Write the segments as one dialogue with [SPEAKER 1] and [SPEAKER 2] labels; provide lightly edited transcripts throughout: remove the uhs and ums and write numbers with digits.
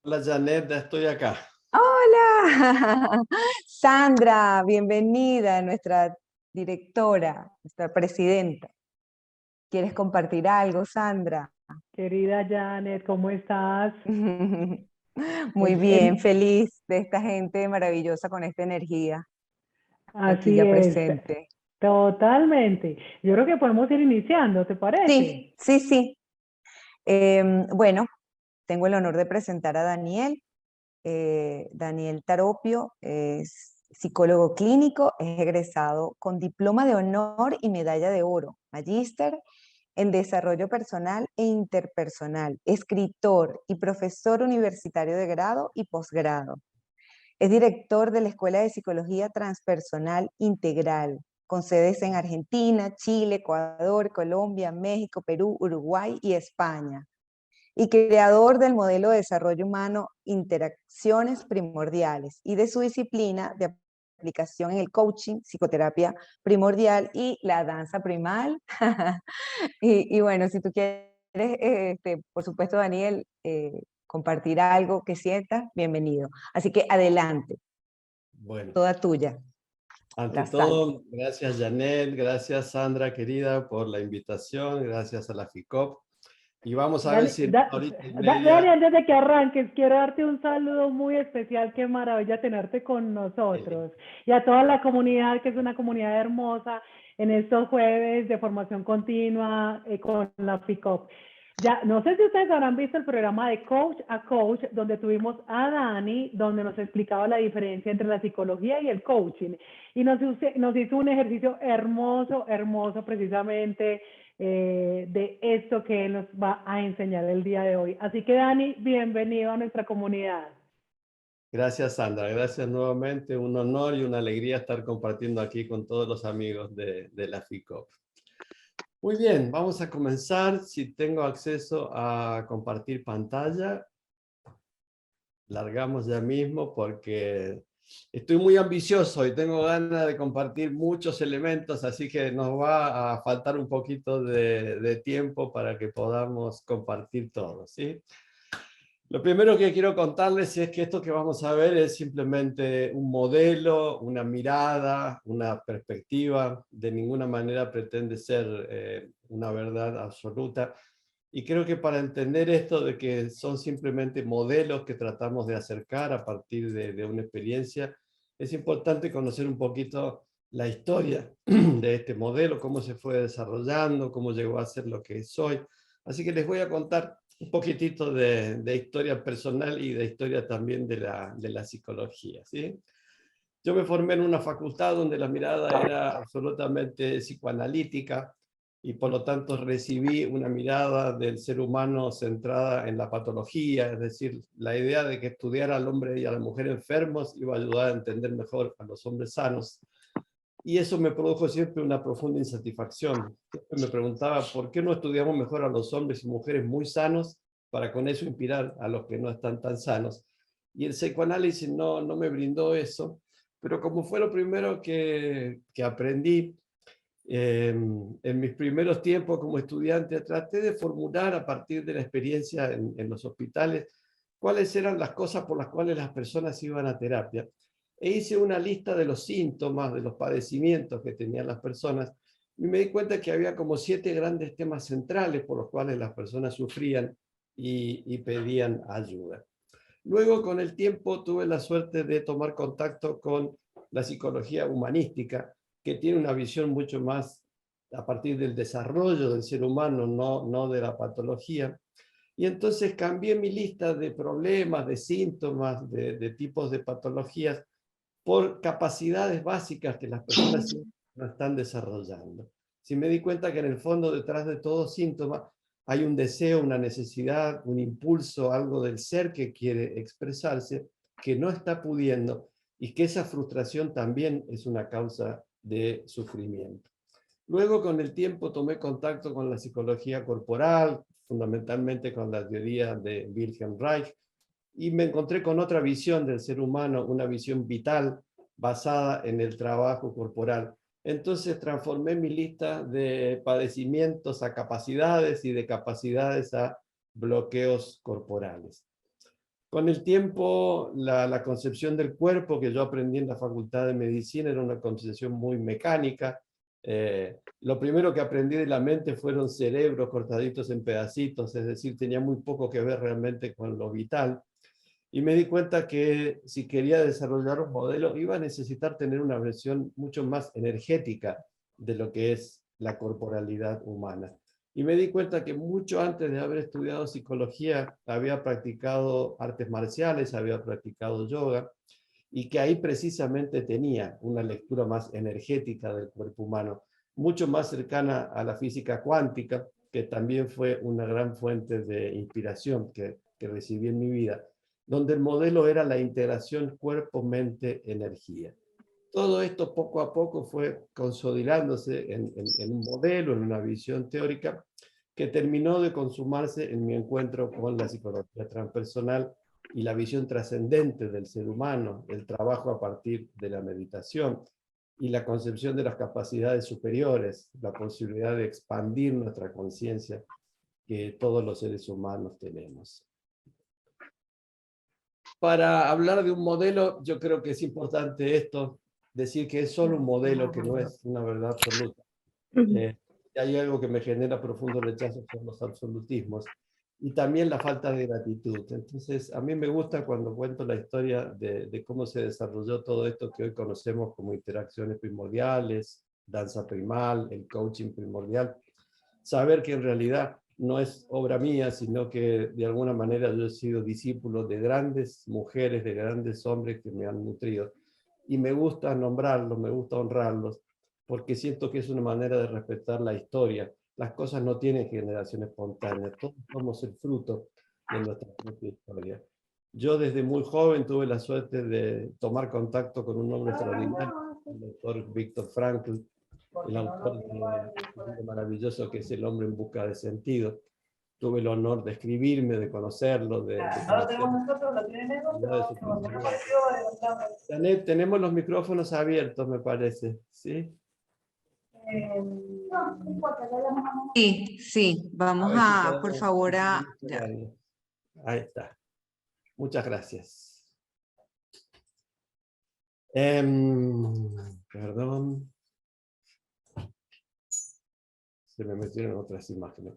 [SPEAKER 1] Hola Janet, ya estoy acá.
[SPEAKER 2] Hola, Sandra, bienvenida, nuestra directora, nuestra presidenta. ¿Quieres compartir algo, Sandra?
[SPEAKER 3] Querida Janet, ¿cómo estás?
[SPEAKER 2] Muy bien,
[SPEAKER 3] En-
[SPEAKER 2] feliz de esta gente maravillosa con esta energía aquí
[SPEAKER 3] Así
[SPEAKER 2] ya
[SPEAKER 3] es,
[SPEAKER 2] presente.
[SPEAKER 3] totalmente. Yo creo que podemos ir iniciando, ¿te parece?
[SPEAKER 2] Sí, sí, sí. Bueno, tengo el honor de presentar a Daniel. Daniel Taropio es psicólogo clínico, es egresado con diploma de honor y medalla de oro, magíster en desarrollo personal e interpersonal, escritor y profesor universitario de grado y posgrado. Es director de la Escuela de Psicología Transpersonal Integral, con sedes en Argentina, Chile, Ecuador, Colombia, México, Perú, Uruguay y España, y creador del modelo de desarrollo humano Interacciones Primordiales y de su disciplina de aplicación en el coaching, psicoterapia primordial y la danza primal. Y bueno, si tú quieres, por supuesto, Daniel, compartir algo que sientas, bienvenido. Así que adelante,
[SPEAKER 1] Bueno,
[SPEAKER 2] toda tuya,
[SPEAKER 1] ante
[SPEAKER 2] la sala.
[SPEAKER 1] todo, gracias Janet, gracias Sandra querida por la invitación, gracias a la FICOP. Y vamos a ver
[SPEAKER 3] Dale,
[SPEAKER 1] si en una horita y
[SPEAKER 3] Dani,
[SPEAKER 1] media.
[SPEAKER 3] antes de que arranques, quiero darte un saludo muy especial. Qué maravilla tenerte con
[SPEAKER 1] eh,
[SPEAKER 3] nosotros. Y a toda la comunidad, que es una comunidad hermosa, en estos jueves de formación continua con la FICOP. Ya, no sé si ustedes habrán visto el programa de Coach a Coach, donde tuvimos a Dani, donde nos explicaba la diferencia entre la psicología y el coaching. Y nos hizo un ejercicio hermoso, hermoso, precisamente de esto que él nos va a enseñar el día de hoy. Así que Dani, bienvenido a nuestra comunidad.
[SPEAKER 1] Gracias Sandra, gracias nuevamente, un honor y una alegría estar compartiendo aquí con todos los amigos de la FICOP. Muy bien, vamos a comenzar. Si tengo acceso a compartir pantalla, largamos ya mismo porque estoy muy ambicioso y tengo ganas de compartir muchos elementos, así que nos va a faltar un poquito de tiempo para que podamos compartir todo, ¿sí? Lo primero que quiero contarles es que esto que vamos a ver es simplemente un modelo, una mirada, una perspectiva. De ninguna manera pretende ser una verdad absoluta. Y creo que para entender esto de que son simplemente modelos que tratamos de acercar a partir de una experiencia, es importante conocer un poquito la historia de este modelo, cómo se fue desarrollando, cómo llegó a ser lo que es hoy. Así que les voy a contar un poquitito de historia personal y de historia también de la psicología, ¿sí? Yo me formé en una facultad donde la mirada era absolutamente psicoanalítica y por lo tanto recibí una mirada del ser humano centrada en la patología, es decir, la idea de que estudiar al hombre y a la mujer enfermos iba a ayudar a entender mejor a los hombres sanos. Y eso me produjo siempre una profunda insatisfacción. Siempre me preguntaba, ¿por qué no estudiamos mejor a los hombres y mujeres muy sanos para con eso inspirar a los que no están tan sanos? Y el psicoanálisis no me brindó eso, pero como fue lo primero que aprendí, en mis primeros tiempos como estudiante, traté de formular a partir de la experiencia en los hospitales cuáles eran las cosas por las cuales las personas iban a terapia. E hice una lista de los síntomas, de los padecimientos que tenían las personas, y me di cuenta que había como 7 grandes temas centrales por los cuales las personas sufrían y pedían ayuda. Luego, con el tiempo, tuve la suerte de tomar contacto con la psicología humanística, que tiene una visión mucho más a partir del desarrollo del ser humano, no de la patología. Y entonces cambié mi lista de problemas, de síntomas, de tipos de patologías por capacidades básicas que las personas no están desarrollando. Si me di cuenta que en el fondo, detrás de todo síntoma, hay un deseo, una necesidad, un impulso, algo del ser que quiere expresarse, que no está pudiendo, y que esa frustración también es una causa de sufrimiento. Luego, con el tiempo, tomé contacto con la psicología corporal, fundamentalmente con la teoría de Wilhelm Reich, y me encontré con otra visión del ser humano, una visión vital basada en el trabajo corporal. Entonces transformé mi lista de padecimientos a capacidades y de capacidades a bloqueos corporales. Con el tiempo, la concepción del cuerpo que yo aprendí en la Facultad de Medicina era una concepción muy mecánica. Lo primero que aprendí de la mente fueron cerebros cortaditos en pedacitos, es decir, tenía muy poco que ver realmente con lo vital. Y me di cuenta que si quería desarrollar un modelo, iba a necesitar tener una versión mucho más energética de lo que es la corporalidad humana. Y me di cuenta que mucho antes de haber estudiado psicología, había practicado artes marciales, había practicado yoga, y que ahí precisamente tenía una lectura más energética del cuerpo humano, mucho más cercana a la física cuántica, que también fue una gran fuente de inspiración que recibí en mi vida, donde el modelo era la integración cuerpo-mente-energía. Todo esto poco a poco fue consolidándose en un modelo, en una visión teórica, que terminó de consumarse en mi encuentro con la psicología transpersonal y la visión trascendente del ser humano, el trabajo a partir de la meditación y la concepción de las capacidades superiores, la posibilidad de expandir nuestra conciencia que todos los seres humanos tenemos. Para hablar de un modelo, yo creo que es importante esto, decir que es solo un modelo, que no es una verdad absoluta. Hay algo que me genera profundo rechazo, son los absolutismos, y también la falta de gratitud. Entonces, a mí me gusta cuando cuento la historia de cómo se desarrolló todo esto que hoy conocemos como interacciones primordiales, danza primal, el coaching primordial, saber que en realidad no es obra mía, sino que de alguna manera yo he sido discípulo de grandes mujeres, de grandes hombres que me han nutrido. Y me gusta nombrarlos, me gusta honrarlos, porque siento que es una manera de respetar la historia. Las cosas no tienen generación espontánea, todos somos el fruto de nuestra propia historia. Yo desde muy joven tuve la suerte de tomar contacto con un hombre extraordinario, el doctor Viktor Frankl, el autor de un libro maravilloso que es El hombre en busca de sentido. Tuve el honor de escribirme, de conocerlo, de Janet, tenemos los micrófonos abiertos, me parece, ¿sí?
[SPEAKER 2] Sí, sí, vamos a, por favor, a... Ya.
[SPEAKER 1] Ahí está. Muchas gracias. Perdón. Se me metieron otras imágenes.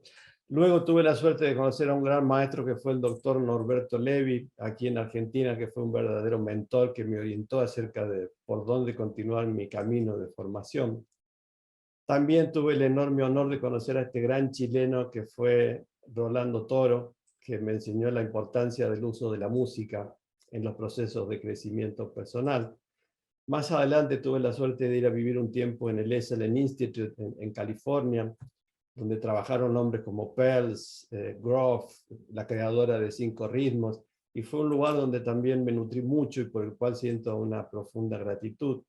[SPEAKER 1] Luego tuve la suerte de conocer a un gran maestro que fue el doctor Norberto Levi, aquí en Argentina, que fue un verdadero mentor que me orientó acerca de por dónde continuar mi camino de formación. También tuve el enorme honor de conocer a este gran chileno que fue Rolando Toro, que me enseñó la importancia del uso de la música en los procesos de crecimiento personal. Más adelante tuve la suerte de ir a vivir un tiempo en el Esalen Institute en California, donde trabajaron hombres como Pearls, Groff, la creadora de 5 ritmos, y fue un lugar donde también me nutrí mucho y por el cual siento una profunda gratitud.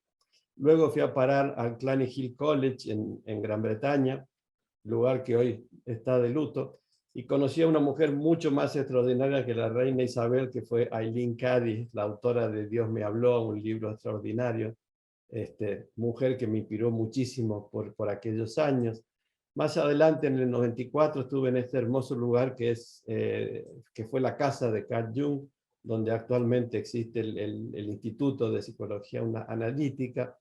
[SPEAKER 1] Luego fui a parar al Clunny Hill College en Gran Bretaña, lugar que hoy está de luto, y conocí a una mujer mucho más extraordinaria que la reina Isabel, que fue Eileen Cady, la autora de Dios me habló, un libro extraordinario, mujer que me inspiró muchísimo por aquellos años. Más adelante, en el 94, estuve en este hermoso lugar que fue la casa de Carl Jung, donde actualmente existe el Instituto de Psicología Analítica.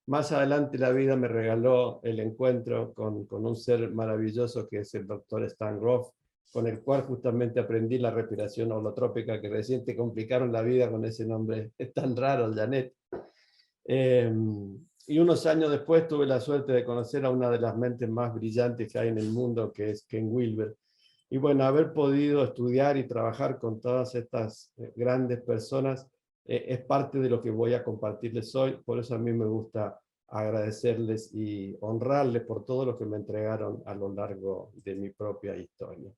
[SPEAKER 1] Más adelante la vida me regaló el encuentro con un ser maravilloso que es el doctor Stan Grof, con el cual justamente aprendí la respiración holotrópica, que recién te complicaron la vida con ese nombre, es tan raro, Janet. Y unos años después tuve la suerte de conocer a una de las mentes más brillantes que hay en el mundo, que es Ken Wilber. Y bueno, haber podido estudiar y trabajar con todas estas grandes personas es parte de lo que voy a compartirles hoy. Por eso a mí me gusta agradecerles y honrarles por todo lo que me entregaron a lo largo de mi propia historia.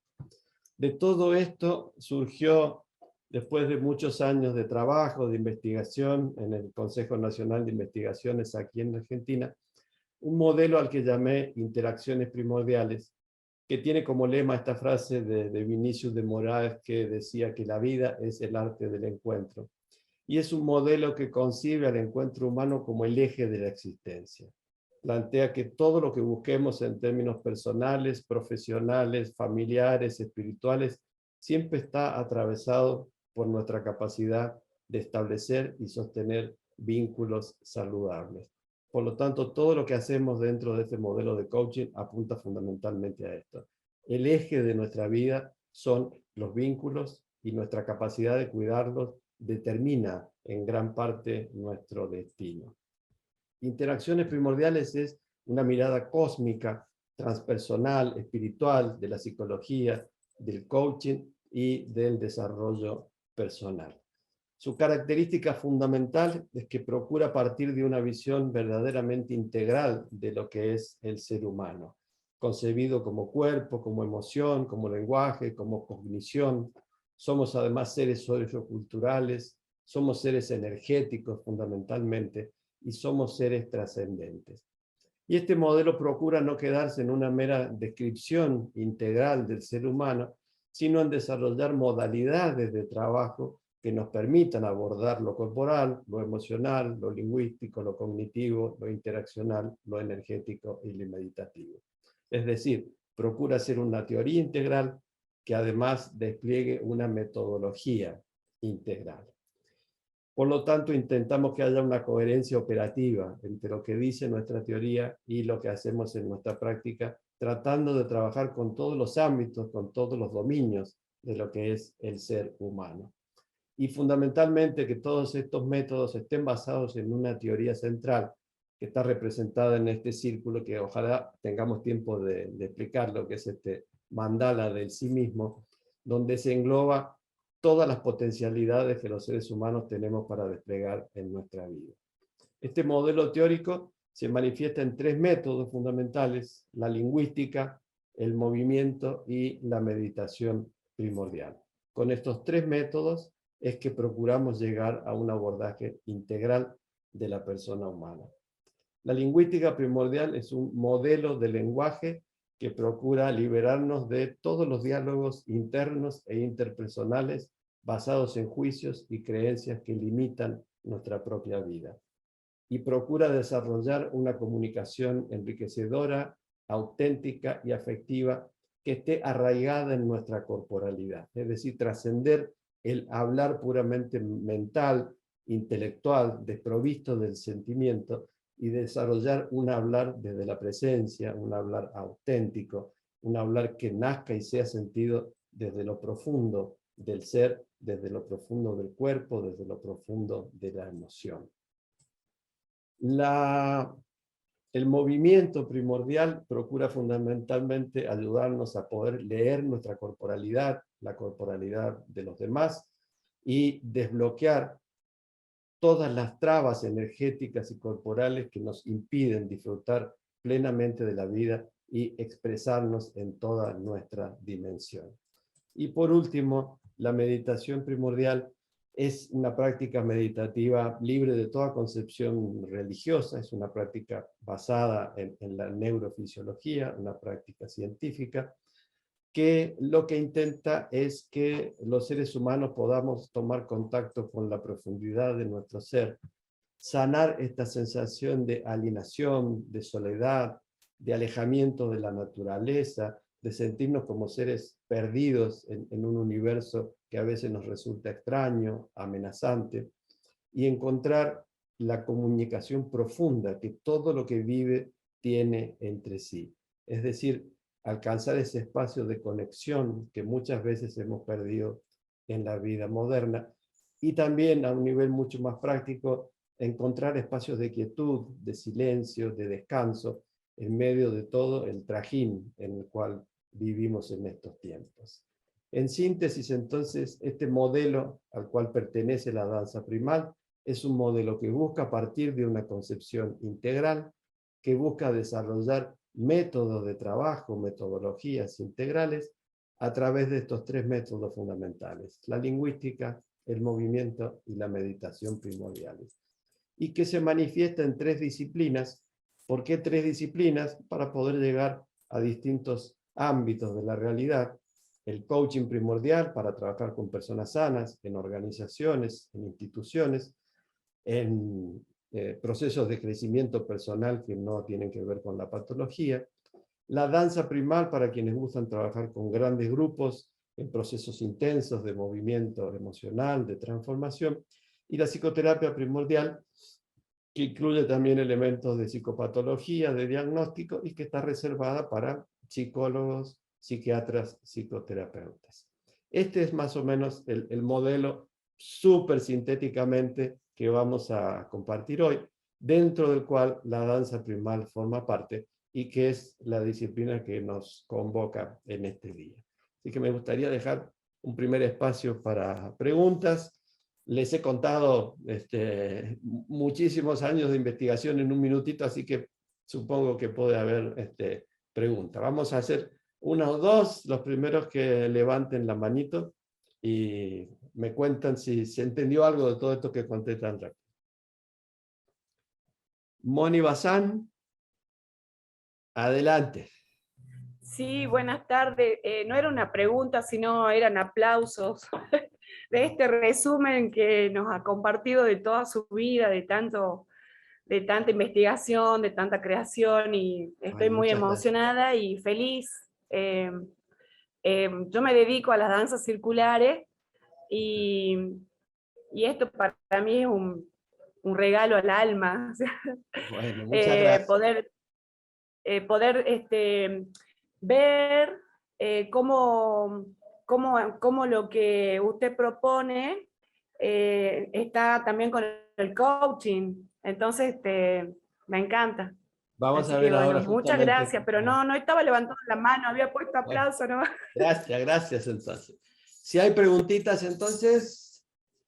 [SPEAKER 1] De todo esto surgió, después de muchos años de trabajo, de investigación en el Consejo Nacional de Investigaciones aquí en Argentina, un modelo al que llamé interacciones primordiales, que tiene como lema esta frase de Vinicius de Moraes, que decía que la vida es el arte del encuentro. Y es un modelo que concibe al encuentro humano como el eje de la existencia. Plantea que todo lo que busquemos en términos personales, profesionales, familiares, espirituales, siempre está atravesado por nuestra capacidad de establecer y sostener vínculos saludables. Por lo tanto, todo lo que hacemos dentro de este modelo de coaching apunta fundamentalmente a esto. El eje de nuestra vida son los vínculos y nuestra capacidad de cuidarlos determina en gran parte nuestro destino. Interacciones primordiales es una mirada cósmica, transpersonal, espiritual de la psicología, del coaching y del desarrollo personal. Su característica fundamental es que procura partir de una visión verdaderamente integral de lo que es el ser humano, concebido como cuerpo, como emoción, como lenguaje, como cognición. Somos además seres socioculturales, somos seres energéticos fundamentalmente, y somos seres trascendentes. Y este modelo procura no quedarse en una mera descripción integral del ser humano, sino en desarrollar modalidades de trabajo que nos permitan abordar lo corporal, lo emocional, lo lingüístico, lo cognitivo, lo interaccional, lo energético y lo meditativo. Es decir, procura ser una teoría integral que además despliegue una metodología integral. Por lo tanto, intentamos que haya una coherencia operativa entre lo que dice nuestra teoría y lo que hacemos en nuestra práctica, tratando de trabajar con todos los ámbitos, con todos los dominios de lo que es el ser humano. Y fundamentalmente que todos estos métodos estén basados en una teoría central que está representada en este círculo, que ojalá tengamos tiempo de explicar lo que es este mandala del sí mismo, donde se engloba todas las potencialidades que los seres humanos tenemos para desplegar en nuestra vida. Este modelo teórico se manifiesta en tres métodos fundamentales: la lingüística, el movimiento y la meditación primordial. Con estos tres métodos es que procuramos llegar a un abordaje integral de la persona humana. La lingüística primordial es un modelo de lenguaje que procura liberarnos de todos los diálogos internos e interpersonales basados en juicios y creencias que limitan nuestra propia vida. Y procura desarrollar una comunicación enriquecedora, auténtica y afectiva que esté arraigada en nuestra corporalidad. Es decir, trascender el hablar puramente mental, intelectual, desprovisto del sentimiento, y desarrollar un hablar desde la presencia, un hablar auténtico, un hablar que nazca y sea sentido desde lo profundo del ser, desde lo profundo del cuerpo, desde lo profundo de la emoción. El movimiento primordial procura fundamentalmente ayudarnos a poder leer nuestra corporalidad, la corporalidad de los demás, y desbloquear todas las trabas energéticas y corporales que nos impiden disfrutar plenamente de la vida y expresarnos en toda nuestra dimensión. Y por último, la meditación primordial es una práctica meditativa libre de toda concepción religiosa, es una práctica basada en la neurofisiología, una práctica científica, que lo que intenta es que los seres humanos podamos tomar contacto con la profundidad de nuestro ser, sanar esta sensación de alienación, de soledad, de alejamiento de la naturaleza, de sentirnos como seres perdidos en un universo que a veces nos resulta extraño, amenazante, y encontrar la comunicación profunda que todo lo que vive tiene entre sí. Es decir, alcanzar ese espacio de conexión que muchas veces hemos perdido en la vida moderna, y también a un nivel mucho más práctico, encontrar espacios de quietud, de silencio, de descanso, en medio de todo el trajín en el cual vivimos en estos tiempos. En síntesis, entonces, este modelo al cual pertenece la danza primal es un modelo que busca partir de una concepción integral, que busca desarrollar métodos de trabajo, metodologías integrales, a través de estos tres métodos fundamentales: la lingüística, el movimiento y la meditación primordiales. Y que se manifiesta en tres disciplinas. ¿Por qué tres disciplinas? Para poder llegar a distintos ámbitos de la realidad. El coaching primordial para trabajar con personas sanas, en organizaciones, en instituciones, en procesos de crecimiento personal que no tienen que ver con la patología. La danza primal para quienes gustan trabajar con grandes grupos en procesos intensos de movimiento emocional, de transformación, y la psicoterapia primordial, que incluye también elementos de psicopatología, de diagnóstico, y que está reservada para psicólogos, psiquiatras, psicoterapeutas. Este es más o menos el modelo súper sintéticamente que vamos a compartir hoy, dentro del cual la danza primal forma parte y que es la disciplina que nos convoca en este día. Así que me gustaría dejar un primer espacio para preguntas. Les he contado muchísimos años de investigación en un minutito, así que supongo que puede haber preguntas. Vamos a hacer una o dos, los primeros que levanten la manito y me cuentan si se entendió algo de todo esto que conté tan rápido. Moni Bazán, adelante.
[SPEAKER 4] Sí, buenas tardes. No era una pregunta, sino eran aplausos de este resumen que nos ha compartido de toda su vida, de tanta investigación, de tanta creación, y estoy muy emocionada y feliz. Yo me dedico a las danzas circulares y esto para mí es un regalo al alma.
[SPEAKER 1] Bueno, muchas gracias.
[SPEAKER 4] Poder ver cómo lo que usted propone está también con el coaching. Entonces, me encanta.
[SPEAKER 1] Vamos
[SPEAKER 4] Así
[SPEAKER 1] a ver
[SPEAKER 4] que,
[SPEAKER 1] ahora.
[SPEAKER 4] muchas gracias, pero no estaba levantando la mano, había puesto aplauso, ¿no?
[SPEAKER 1] Gracias entonces. Si hay preguntitas entonces,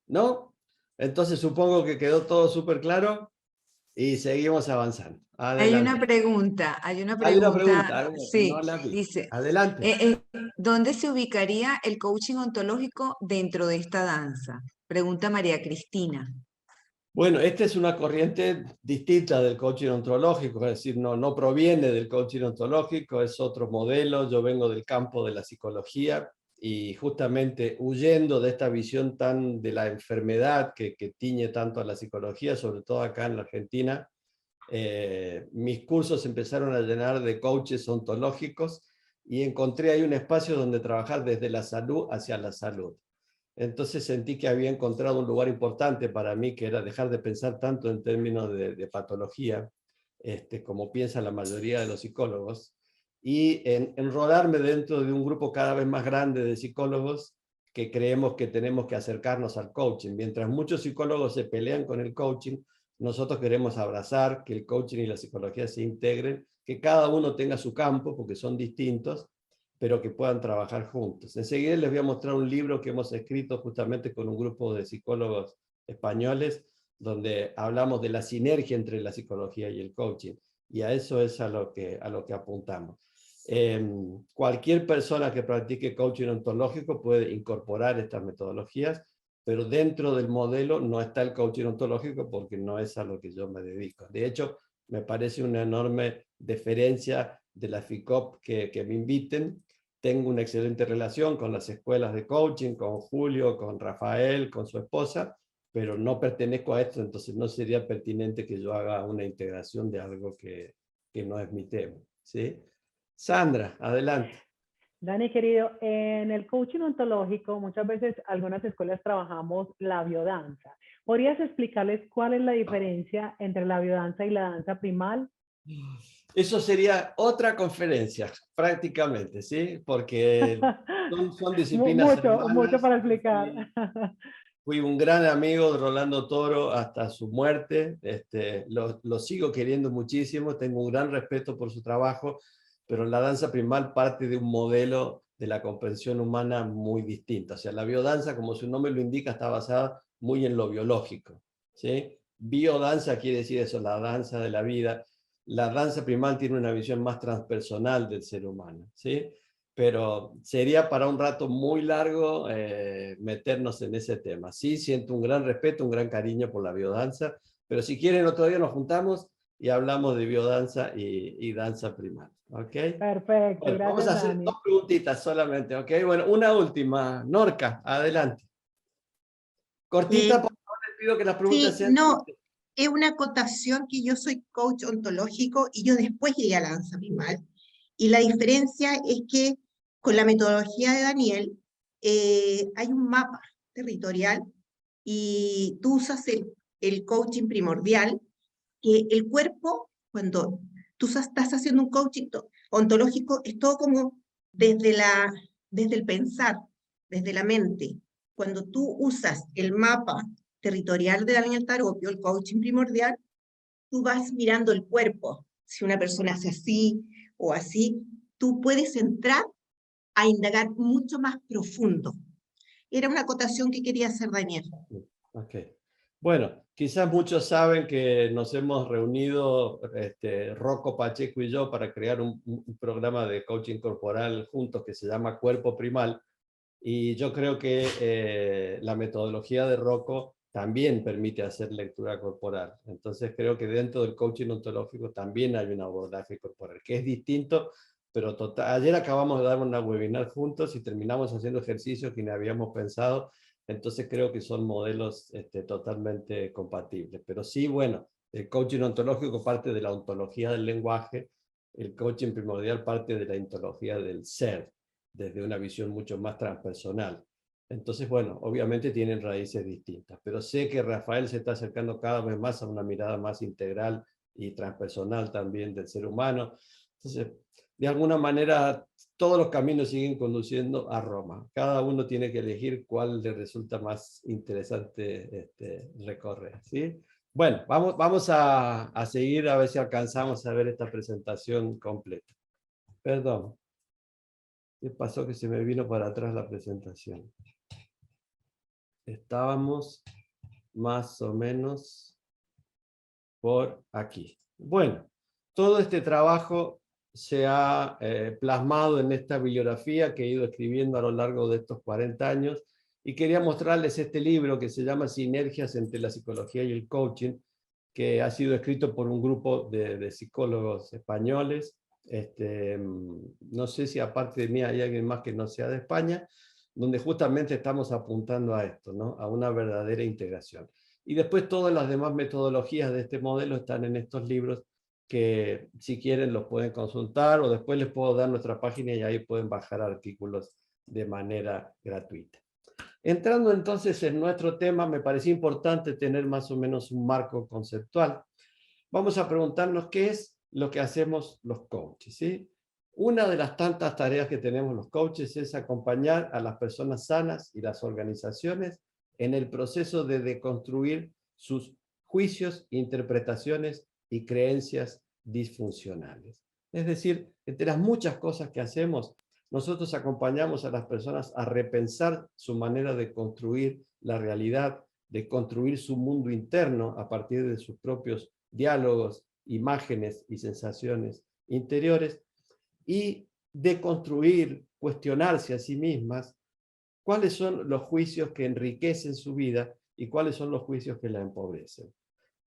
[SPEAKER 1] ¿no? Entonces supongo que quedó todo súper claro y seguimos avanzando. Adelante.
[SPEAKER 2] Hay una pregunta, sí,
[SPEAKER 1] no la vi.
[SPEAKER 2] dice,
[SPEAKER 1] Adelante.
[SPEAKER 2] ¿dónde se ubicaría el coaching ontológico dentro de esta danza? Pregunta María Cristina.
[SPEAKER 1] Bueno, esta es una corriente distinta del coaching ontológico, es decir, no proviene del coaching ontológico, es otro modelo. Yo vengo del campo de la psicología y justamente huyendo de esta visión tan de la enfermedad que tiñe tanto a la psicología, sobre todo acá en la Argentina, mis cursos empezaron a llenar de coaches ontológicos y encontré ahí un espacio donde trabajar desde la salud hacia la salud. Entonces sentí que había encontrado un lugar importante para mí, que era dejar de pensar tanto en términos de patología, como piensa la mayoría de los psicólogos, y enrolarme dentro de un grupo cada vez más grande de psicólogos que creemos que tenemos que acercarnos al coaching. Mientras muchos psicólogos se pelean con el coaching, nosotros queremos abrazar que el coaching y la psicología se integren, que cada uno tenga su campo, porque son distintos, pero que puedan trabajar juntos. Enseguida les voy a mostrar un libro que hemos escrito justamente con un grupo de psicólogos españoles, donde hablamos de la sinergia entre la psicología y el coaching, y a eso es a lo que apuntamos. Cualquier persona que practique coaching ontológico puede incorporar estas metodologías, pero dentro del modelo no está el coaching ontológico porque no es a lo que yo me dedico. De hecho, me parece una enorme deferencia de la FICOP que me inviten. Tengo una excelente relación con las escuelas de coaching, con Julio, con Rafael, con su esposa, pero no pertenezco a esto, entonces no sería pertinente que yo haga una integración de algo que no es mi tema, ¿sí? Sandra, adelante.
[SPEAKER 3] Dani, querido, en el coaching ontológico muchas veces algunas escuelas trabajamos la biodanza. ¿Podrías explicarles cuál es la diferencia entre la biodanza y la danza primal?
[SPEAKER 1] Eso sería otra conferencia, prácticamente, ¿sí? Porque son disciplinas
[SPEAKER 3] mucho para explicar.
[SPEAKER 1] Fui un gran amigo de Rolando Toro hasta su muerte. Lo sigo queriendo muchísimo, tengo un gran respeto por su trabajo, pero la danza primal parte de un modelo de la comprensión humana muy distinto. O sea, la biodanza, como su nombre lo indica, está basada muy en lo biológico, ¿sí? Biodanza quiere decir eso, la danza de la vida. La danza primal tiene una visión más transpersonal del ser humano, ¿sí? Pero sería para un rato muy largo meternos en ese tema. Sí, siento un gran respeto, un gran cariño por la biodanza, pero si quieren otro día nos juntamos y hablamos de biodanza y danza primal, ¿ok?
[SPEAKER 3] Perfecto,
[SPEAKER 1] bueno,
[SPEAKER 3] gracias,
[SPEAKER 1] vamos a hacer
[SPEAKER 3] Dani.
[SPEAKER 1] 2 preguntitas solamente, ¿ok? Bueno, una última. Norca, adelante. Cortita, por favor, les pido que las preguntas sean...
[SPEAKER 5] No, es una acotación que yo soy coach ontológico y yo después llegué a la danza primal. Y la diferencia es que con la metodología de Daniel, hay un mapa territorial y tú usas el coaching primordial, que el cuerpo, cuando tú estás haciendo un coaching ontológico, es todo como desde el pensar, desde la mente. Cuando tú usas el mapa territorial de Daniel Taropio, el coaching primordial, tú vas mirando el cuerpo. Si una persona hace así o así, tú puedes entrar a indagar mucho más profundo. Era una acotación que quería hacer Daniel.
[SPEAKER 1] Ok. Bueno, quizás muchos saben que nos hemos reunido, Rocco Pacheco y yo, para crear un programa de coaching corporal juntos que se llama Cuerpo Primal. Y yo creo que la metodología de Rocco también permite hacer lectura corporal. Entonces creo que dentro del coaching ontológico también hay un abordaje corporal, que es distinto, pero ayer acabamos de dar una webinar juntos y terminamos haciendo ejercicios que no habíamos pensado. Entonces creo que son modelos totalmente compatibles. Pero sí, bueno, el coaching ontológico parte de la ontología del lenguaje, el coaching primordial parte de la ontología del ser, desde una visión mucho más transpersonal. Entonces, bueno, obviamente tienen raíces distintas, pero sé que Rafael se está acercando cada vez más a una mirada más integral y transpersonal también del ser humano. Entonces, de alguna manera, todos los caminos siguen conduciendo a Roma. Cada uno tiene que elegir cuál le resulta más interesante recorrer, ¿sí? Bueno, vamos a seguir a ver si alcanzamos a ver esta presentación completa. Perdón. ¿Qué pasó? Que se me vino para atrás la presentación. Estábamos más o menos por aquí. Bueno, todo este trabajo se ha plasmado en esta bibliografía que he ido escribiendo a lo largo de estos 40 años, y quería mostrarles este libro que se llama Sinergias entre la psicología y el coaching, que ha sido escrito por un grupo de psicólogos españoles. No sé si aparte de mí hay alguien más que no sea de España, donde justamente estamos apuntando a esto, ¿no? A una verdadera integración. Y después todas las demás metodologías de este modelo están en estos libros, que si quieren los pueden consultar, o después les puedo dar nuestra página y ahí pueden bajar artículos de manera gratuita. Entrando entonces en nuestro tema, me parecía importante tener más o menos un marco conceptual. Vamos a preguntarnos qué es lo que hacemos los coaches, ¿sí? Una de las tantas tareas que tenemos los coaches es acompañar a las personas sanas y las organizaciones en el proceso de deconstruir sus juicios, interpretaciones y creencias disfuncionales. Es decir, entre las muchas cosas que hacemos, nosotros acompañamos a las personas a repensar su manera de construir la realidad, de construir su mundo interno a partir de sus propios diálogos, imágenes y sensaciones interiores, y de construir, cuestionarse a sí mismas cuáles son los juicios que enriquecen su vida y cuáles son los juicios que la empobrecen.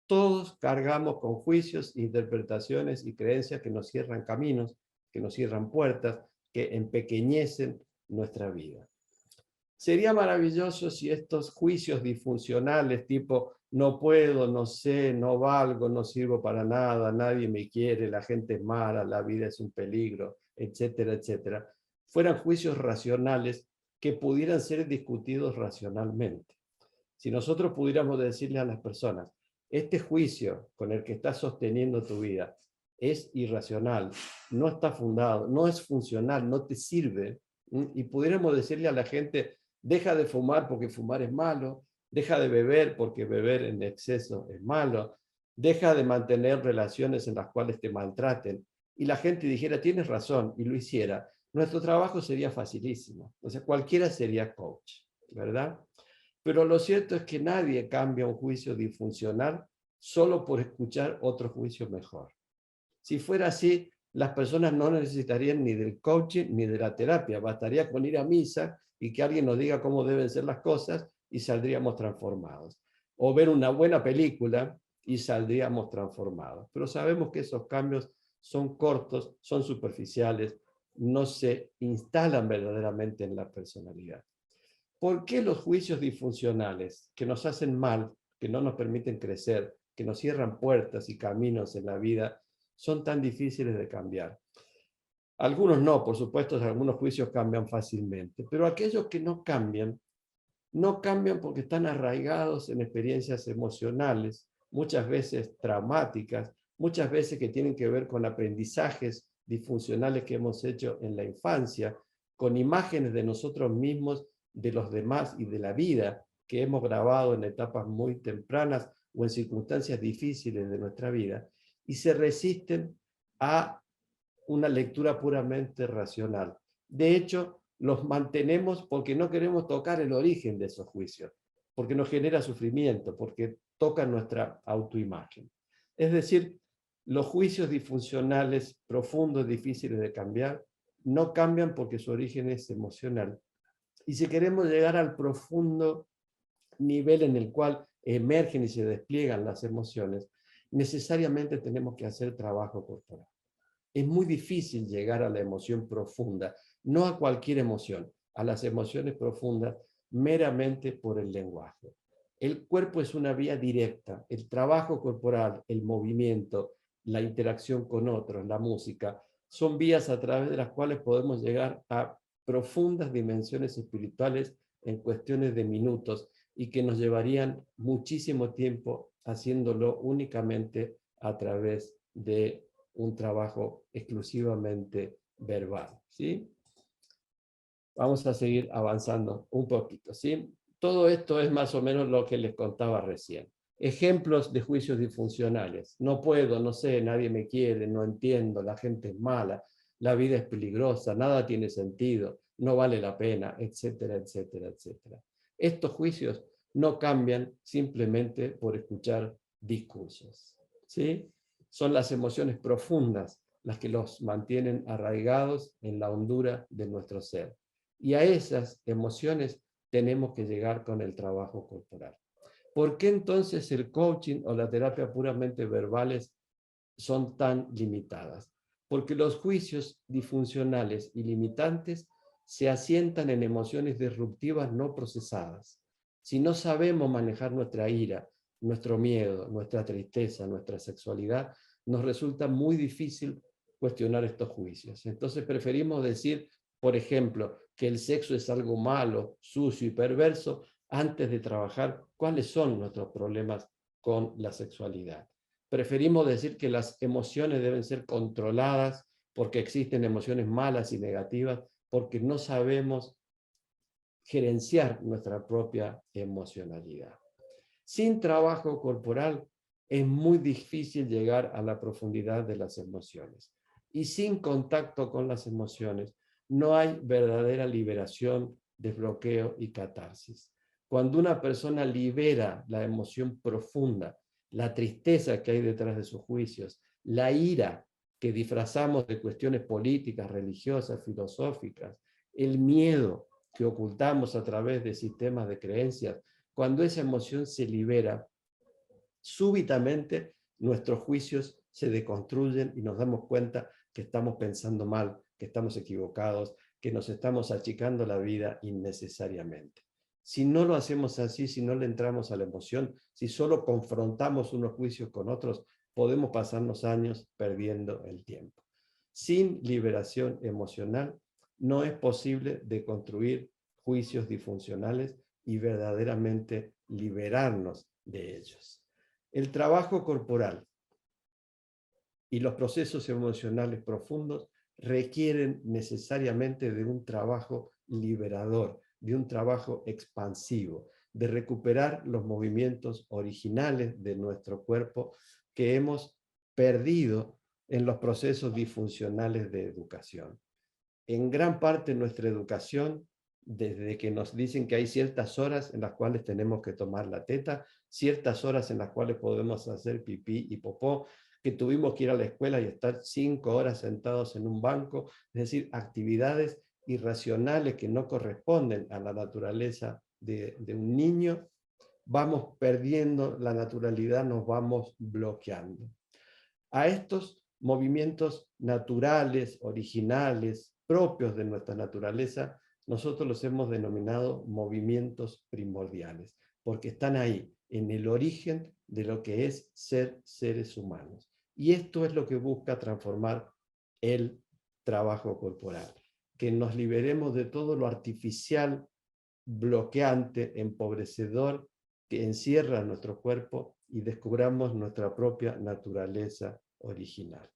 [SPEAKER 1] Todos cargamos con juicios, interpretaciones y creencias que nos cierran caminos, que nos cierran puertas, que empequeñecen nuestra vida. Sería maravilloso si estos juicios disfuncionales tipo no puedo, no sé, no valgo, no sirvo para nada, nadie me quiere, la gente es mala, la vida es un peligro, etcétera, etcétera, fueran juicios racionales que pudieran ser discutidos racionalmente. Si nosotros pudiéramos decirle a las personas, este juicio con el que estás sosteniendo tu vida es irracional, no está fundado, no es funcional, no te sirve, y pudiéramos decirle a la gente, deja de fumar porque fumar es malo, deja de beber porque beber en exceso es malo, deja de mantener relaciones en las cuales te maltraten, y la gente dijera, tienes razón, y lo hiciera, nuestro trabajo sería facilísimo. O sea, cualquiera sería coach, ¿verdad? Pero lo cierto es que nadie cambia un juicio disfuncional solo por escuchar otro juicio mejor. Si fuera así, las personas no necesitarían ni del coaching ni de la terapia. Bastaría con ir a misa y que alguien nos diga cómo deben ser las cosas y saldríamos transformados. O ver una buena película y saldríamos transformados. Pero sabemos que esos cambios son cortos, son superficiales, no se instalan verdaderamente en la personalidad. ¿Por qué los juicios disfuncionales que nos hacen mal, que no nos permiten crecer, que nos cierran puertas y caminos en la vida, son tan difíciles de cambiar? Algunos no, por supuesto, algunos juicios cambian fácilmente, pero aquellos que no cambian porque están arraigados en experiencias emocionales, muchas veces traumáticas, muchas veces que tienen que ver con aprendizajes disfuncionales que hemos hecho en la infancia, con imágenes de nosotros mismos, de los demás y de la vida que hemos grabado en etapas muy tempranas o en circunstancias difíciles de nuestra vida, y se resisten a una lectura puramente racional. De hecho, los mantenemos porque no queremos tocar el origen de esos juicios, porque nos genera sufrimiento, porque tocan nuestra autoimagen. Es decir, los juicios disfuncionales profundos, difíciles de cambiar, no cambian porque su origen es emocional. Y si queremos llegar al profundo nivel en el cual emergen y se despliegan las emociones, necesariamente tenemos que hacer trabajo corporal. Es muy difícil llegar a la emoción profunda, no a cualquier emoción, a las emociones profundas meramente por el lenguaje. El cuerpo es una vía directa, el trabajo corporal, el movimiento, la interacción con otros, la música, son vías a través de las cuales podemos llegar a profundas dimensiones espirituales en cuestiones de minutos y que nos llevarían muchísimo tiempo haciéndolo únicamente a través de un trabajo exclusivamente verbal, ¿sí? Vamos a seguir avanzando un poquito, ¿sí? Todo esto es más o menos lo que les contaba recién. Ejemplos de juicios disfuncionales. No puedo, no sé, nadie me quiere, no entiendo, la gente es mala, la vida es peligrosa, nada tiene sentido, no vale la pena, etcétera, etcétera, etcétera. Estos juicios no cambian simplemente por escuchar discursos, ¿sí? Son las emociones profundas las que los mantienen arraigados en la hondura de nuestro ser. Y a esas emociones tenemos que llegar con el trabajo corporal. ¿Por qué entonces el coaching o la terapia puramente verbales son tan limitadas? Porque los juicios disfuncionales y limitantes se asientan en emociones disruptivas no procesadas. Si no sabemos manejar nuestra ira, nuestro miedo, nuestra tristeza, nuestra sexualidad, nos resulta muy difícil cuestionar estos juicios. Entonces preferimos decir, por ejemplo, que el sexo es algo malo, sucio y perverso, antes de trabajar cuáles son nuestros problemas con la sexualidad. Preferimos decir que las emociones deben ser controladas porque existen emociones malas y negativas, porque no sabemos gerenciar nuestra propia emocionalidad. Sin trabajo corporal es muy difícil llegar a la profundidad de las emociones. Y sin contacto con las emociones no hay verdadera liberación, desbloqueo y catarsis. Cuando una persona libera la emoción profunda, la tristeza que hay detrás de sus juicios, la ira que disfrazamos de cuestiones políticas, religiosas, filosóficas, el miedo que ocultamos a través de sistemas de creencias, cuando esa emoción se libera, súbitamente nuestros juicios se deconstruyen y nos damos cuenta que estamos pensando mal, que estamos equivocados, que nos estamos achicando la vida innecesariamente. Si no lo hacemos así, si no le entramos a la emoción, si solo confrontamos unos juicios con otros, podemos pasarnos años perdiendo el tiempo. Sin liberación emocional, no es posible deconstruir juicios disfuncionales y verdaderamente liberarnos de ellos. El trabajo corporal y los procesos emocionales profundos requieren necesariamente de un trabajo liberador, de un trabajo expansivo, de recuperar los movimientos originales de nuestro cuerpo que hemos perdido en los procesos disfuncionales de educación. En gran parte nuestra educación, desde que nos dicen que hay ciertas horas en las cuales tenemos que tomar la teta, ciertas horas en las cuales podemos hacer pipí y popó, que tuvimos que ir a la escuela y estar 5 horas sentados en un banco, es decir, actividades irracionales que no corresponden a la naturaleza de un niño, vamos perdiendo la naturalidad, nos vamos bloqueando. A estos movimientos naturales, originales, propios de nuestra naturaleza, nosotros los hemos denominado movimientos primordiales, porque están ahí, en el origen de lo que es ser seres humanos. Y esto es lo que busca transformar el trabajo corporal, que nos liberemos de todo lo artificial, bloqueante, empobrecedor, que encierra nuestro cuerpo y descubramos nuestra propia naturaleza original.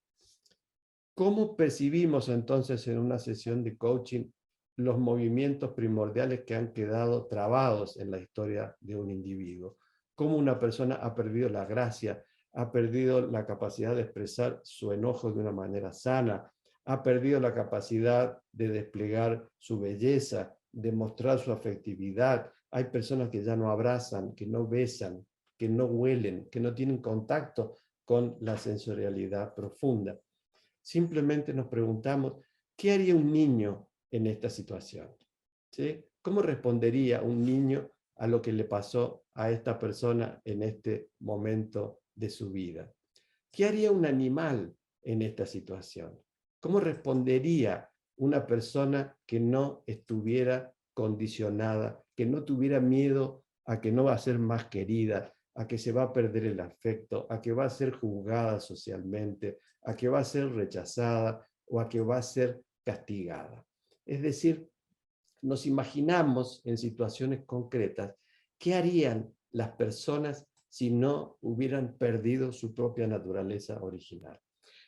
[SPEAKER 1] ¿Cómo percibimos entonces en una sesión de coaching los movimientos primordiales que han quedado trabados en la historia de un individuo? ¿Cómo una persona ha perdido la gracia, ha perdido la capacidad de expresar su enojo de una manera sana, ha perdido la capacidad de desplegar su belleza, de mostrar su afectividad? Hay personas que ya no abrazan, que no besan, que no huelen, que no tienen contacto con la sensorialidad profunda. Simplemente nos preguntamos, ¿qué haría un niño en esta situación? ¿Sí? ¿Cómo respondería un niño a lo que le pasó a esta persona en este momento de su vida? ¿Qué haría un animal en esta situación? ¿Cómo respondería una persona que no estuviera condicionada, que no tuviera miedo a que no va a ser más querida, a que se va a perder el afecto, a que va a ser juzgada socialmente, a que va a ser rechazada o a que va a ser castigada? Es decir, nos imaginamos en situaciones concretas qué harían las personas si no hubieran perdido su propia naturaleza original.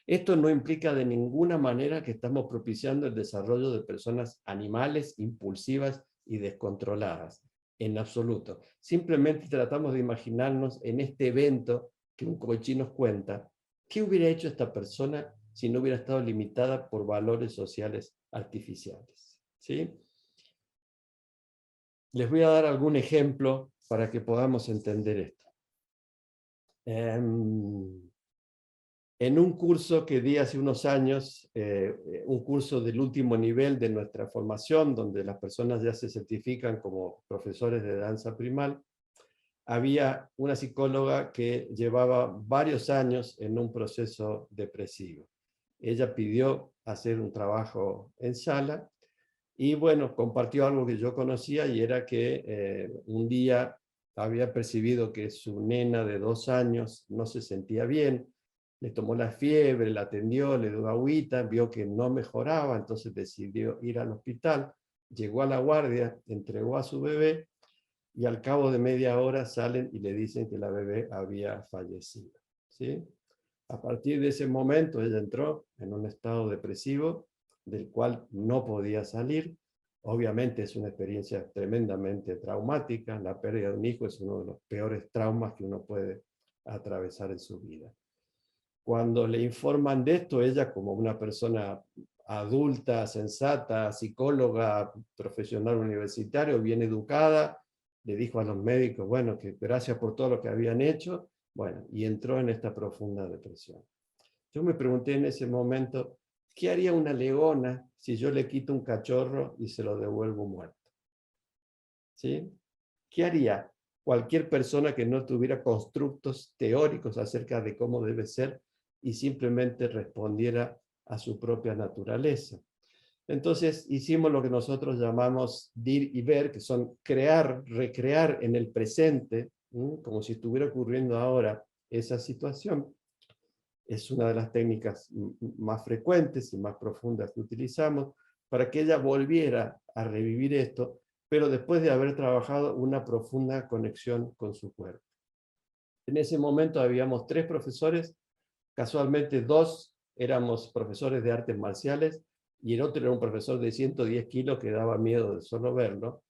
[SPEAKER 1] Esto no implica de ninguna manera que estamos propiciando el desarrollo de personas animales, impulsivas y descontroladas, en absoluto. Simplemente tratamos de imaginarnos en este evento que un coaching nos cuenta, ¿qué hubiera hecho esta persona si no hubiera estado limitada por valores sociales artificiales? ¿Sí? Les voy a dar algún ejemplo para que podamos entender esto. En un curso que di hace unos años, un curso del último nivel de nuestra formación, donde las personas ya se certifican como profesores de danza primal, había una psicóloga que llevaba varios años en un proceso depresivo. Ella pidió hacer un trabajo en sala y bueno, compartió algo que yo conocía y era que un día había percibido que su nena de 2 años no se sentía bien, le tomó la fiebre, la atendió, le dio agüita, vio que no mejoraba, entonces decidió ir al hospital, llegó a la guardia, entregó a su bebé y al cabo de media hora salen y le dicen que la bebé había fallecido. ¿Sí? A partir de ese momento ella entró en un estado depresivo del cual no podía salir. Obviamente es una experiencia tremendamente traumática. La pérdida de un hijo es uno de los peores traumas que uno puede atravesar en su vida. Cuando le informan de esto, ella como una persona adulta, sensata, psicóloga, profesional universitario, bien educada, le dijo a los médicos, bueno, que gracias por todo lo que habían hecho, bueno, y entró en esta profunda depresión. Yo me pregunté en ese momento, ¿qué haría una leona si yo le quito un cachorro y se lo devuelvo muerto? ¿Sí? ¿Qué haría cualquier persona que no tuviera constructos teóricos acerca de cómo debe ser y simplemente respondiera a su propia naturaleza? Entonces hicimos lo que nosotros llamamos dir y ver, que son crear, recrear en el presente, como si estuviera ocurriendo ahora esa situación. Es una de las técnicas más frecuentes y más profundas que utilizamos para que ella volviera a revivir esto, pero después de haber trabajado una profunda conexión con su cuerpo. En ese momento habíamos 3 profesores, casualmente 2 éramos profesores de artes marciales y el otro era un profesor de 110 kilos que daba miedo de solo verlo.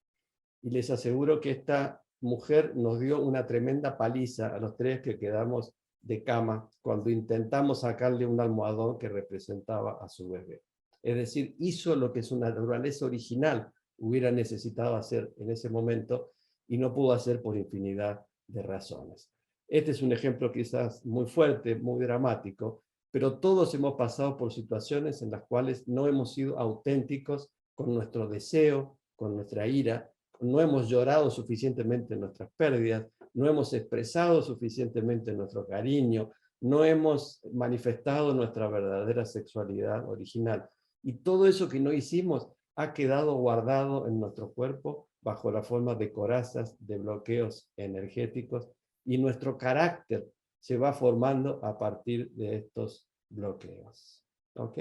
[SPEAKER 1] Y les aseguro que esta mujer nos dio una tremenda paliza a los 3 que quedamos de cama cuando intentamos sacarle un almohadón que representaba a su bebé. Es decir, hizo lo que su naturaleza original hubiera necesitado hacer en ese momento y no pudo hacer por infinidad de razones. Este es un ejemplo quizás muy fuerte, muy dramático, pero todos hemos pasado por situaciones en las cuales no hemos sido auténticos con nuestro deseo, con nuestra ira, no hemos llorado suficientemente nuestras pérdidas, no hemos expresado suficientemente nuestro cariño, no hemos manifestado nuestra verdadera sexualidad original. Y todo eso que no hicimos ha quedado guardado en nuestro cuerpo bajo la forma de corazas, de bloqueos energéticos, y nuestro carácter se va formando a partir de estos bloqueos. ¿Ok?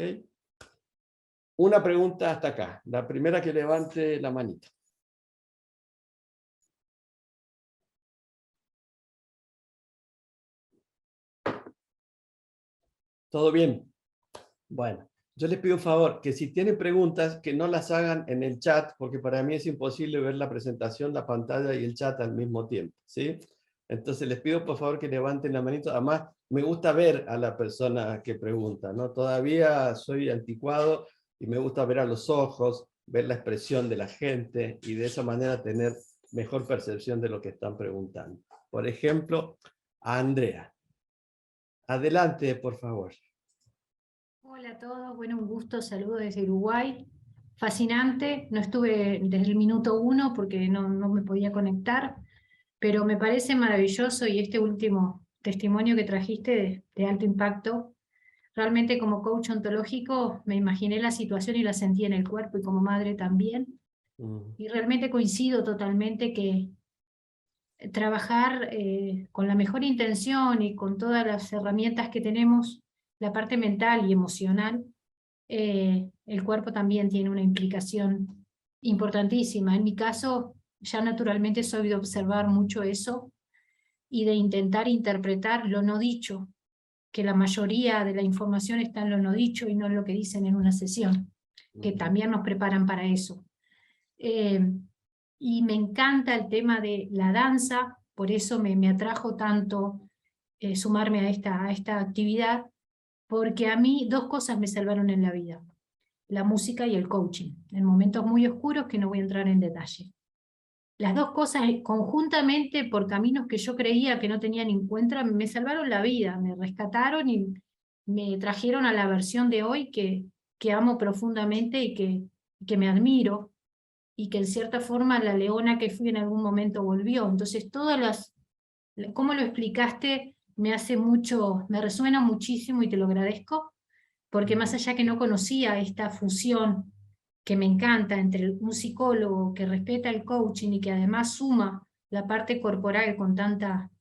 [SPEAKER 1] Una pregunta hasta acá. La primera que levante la manita. ¿Todo bien? Bueno, yo les pido un favor, que si tienen preguntas, que no las hagan en el chat, porque para mí es imposible ver la presentación, la pantalla y el chat al mismo tiempo, ¿sí? Entonces les pido por favor que levanten la manito. Además, me gusta ver a la persona que pregunta, ¿no? Todavía soy anticuado y me gusta ver a los ojos, ver la expresión de la gente y de esa manera tener mejor percepción de lo que están preguntando. Por ejemplo, a Andrea. Adelante, por favor.
[SPEAKER 6] Hola a todos, bueno, un gusto, saludo desde Uruguay. Fascinante, no estuve desde el minuto 1 porque no me podía conectar, pero me parece maravilloso y este último testimonio que trajiste de alto impacto, realmente como coach ontológico me imaginé la situación y la sentí en el cuerpo y como madre también. Y realmente coincido totalmente que trabajar con la mejor intención y con todas las herramientas que tenemos, la parte mental y emocional, el cuerpo también tiene una implicación importantísima. En mi caso, ya naturalmente soy de observar mucho eso y de intentar interpretar lo no dicho, que la mayoría de la información está en lo no dicho y no en lo que dicen en una sesión, que también nos preparan para eso. Y me encanta el tema de la danza, por eso me atrajo tanto sumarme a esta actividad, porque a mí dos cosas me salvaron en la vida: la música y el coaching, en momentos muy oscuros que no voy a entrar en detalle. Las dos cosas conjuntamente, por caminos que yo creía que no tenían en cuenta, me salvaron la vida, me rescataron y me trajeron a la versión de hoy que amo profundamente y que me admiro, y que en cierta forma la leona que fui en algún momento volvió. Entonces cómo lo explicaste me hace mucho, me resuena muchísimo y te lo agradezco, porque más allá que no conocía esta fusión que me encanta entre un psicólogo que respeta el coaching y que además suma la parte corporal con tanta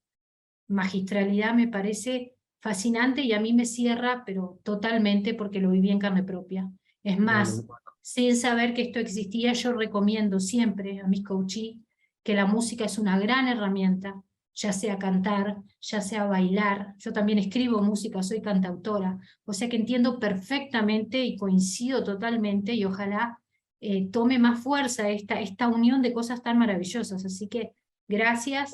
[SPEAKER 6] magistralidad, me parece fascinante y a mí me cierra, pero totalmente, porque lo viví en carne propia. Es más, sin saber que esto existía, yo recomiendo siempre a mis coachees que la música es una gran herramienta, ya sea cantar, ya sea bailar. Yo también escribo música, soy cantautora, o sea que entiendo perfectamente y coincido totalmente, y ojalá tome más fuerza esta unión de cosas tan maravillosas. Así que gracias,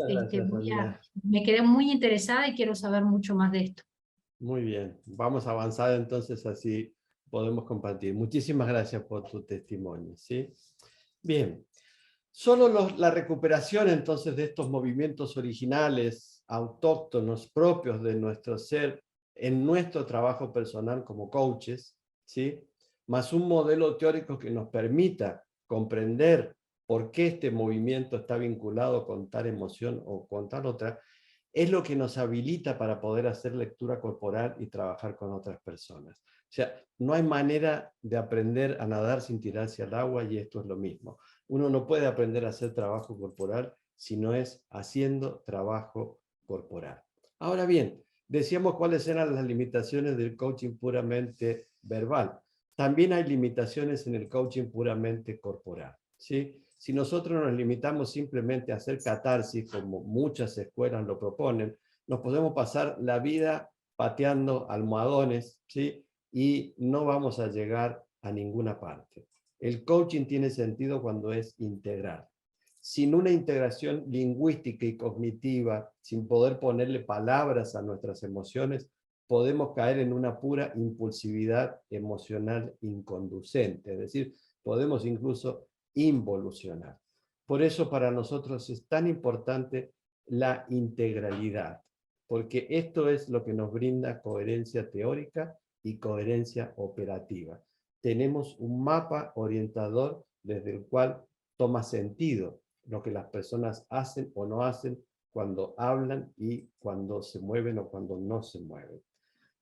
[SPEAKER 6] me quedé muy interesada y quiero saber mucho más de esto.
[SPEAKER 1] Muy bien, vamos a avanzar entonces, así podemos compartir. Muchísimas gracias por tu testimonio, ¿sí? Bien, solo la recuperación entonces de estos movimientos originales, autóctonos, propios de nuestro ser, en nuestro trabajo personal como coaches, ¿sí? Más un modelo teórico que nos permita comprender por qué este movimiento está vinculado con tal emoción o con tal otra, es lo que nos habilita para poder hacer lectura corporal y trabajar con otras personas. O sea, no hay manera de aprender a nadar sin tirarse al agua, y esto es lo mismo. Uno no puede aprender a hacer trabajo corporal si no es haciendo trabajo corporal. Ahora bien, decíamos cuáles eran las limitaciones del coaching puramente verbal. También hay limitaciones en el coaching puramente corporal, ¿sí? Si nosotros nos limitamos simplemente a hacer catarsis, como muchas escuelas lo proponen, nos podemos pasar la vida pateando almohadones, ¿sí? Y no vamos a llegar a ninguna parte. El coaching tiene sentido cuando es integral. Sin una integración lingüística y cognitiva, sin poder ponerle palabras a nuestras emociones, podemos caer en una pura impulsividad emocional inconducente. Es decir, podemos incluso involucionar. Por eso para nosotros es tan importante la integralidad, porque esto es lo que nos brinda coherencia teórica y coherencia operativa. Tenemos un mapa orientador desde el cual toma sentido lo que las personas hacen o no hacen, cuando hablan y cuando se mueven o cuando no se mueven.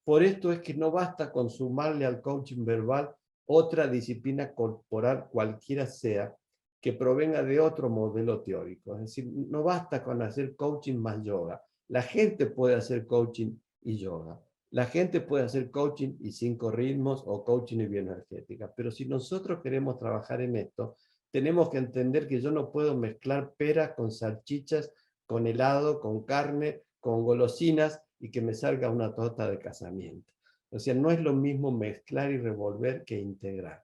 [SPEAKER 1] Por esto es que no basta con sumarle al coaching verbal otra disciplina corporal cualquiera sea, que provenga de otro modelo teórico. Es decir, no basta con hacer coaching más yoga. La gente puede hacer coaching y yoga, La gente puede hacer coaching y 5 ritmos o coaching y bioenergética, pero si nosotros queremos trabajar en esto, tenemos que entender que yo no puedo mezclar peras con salchichas, con helado, con carne, con golosinas y que me salga una torta de casamiento. O sea, no es lo mismo mezclar y revolver que integrar.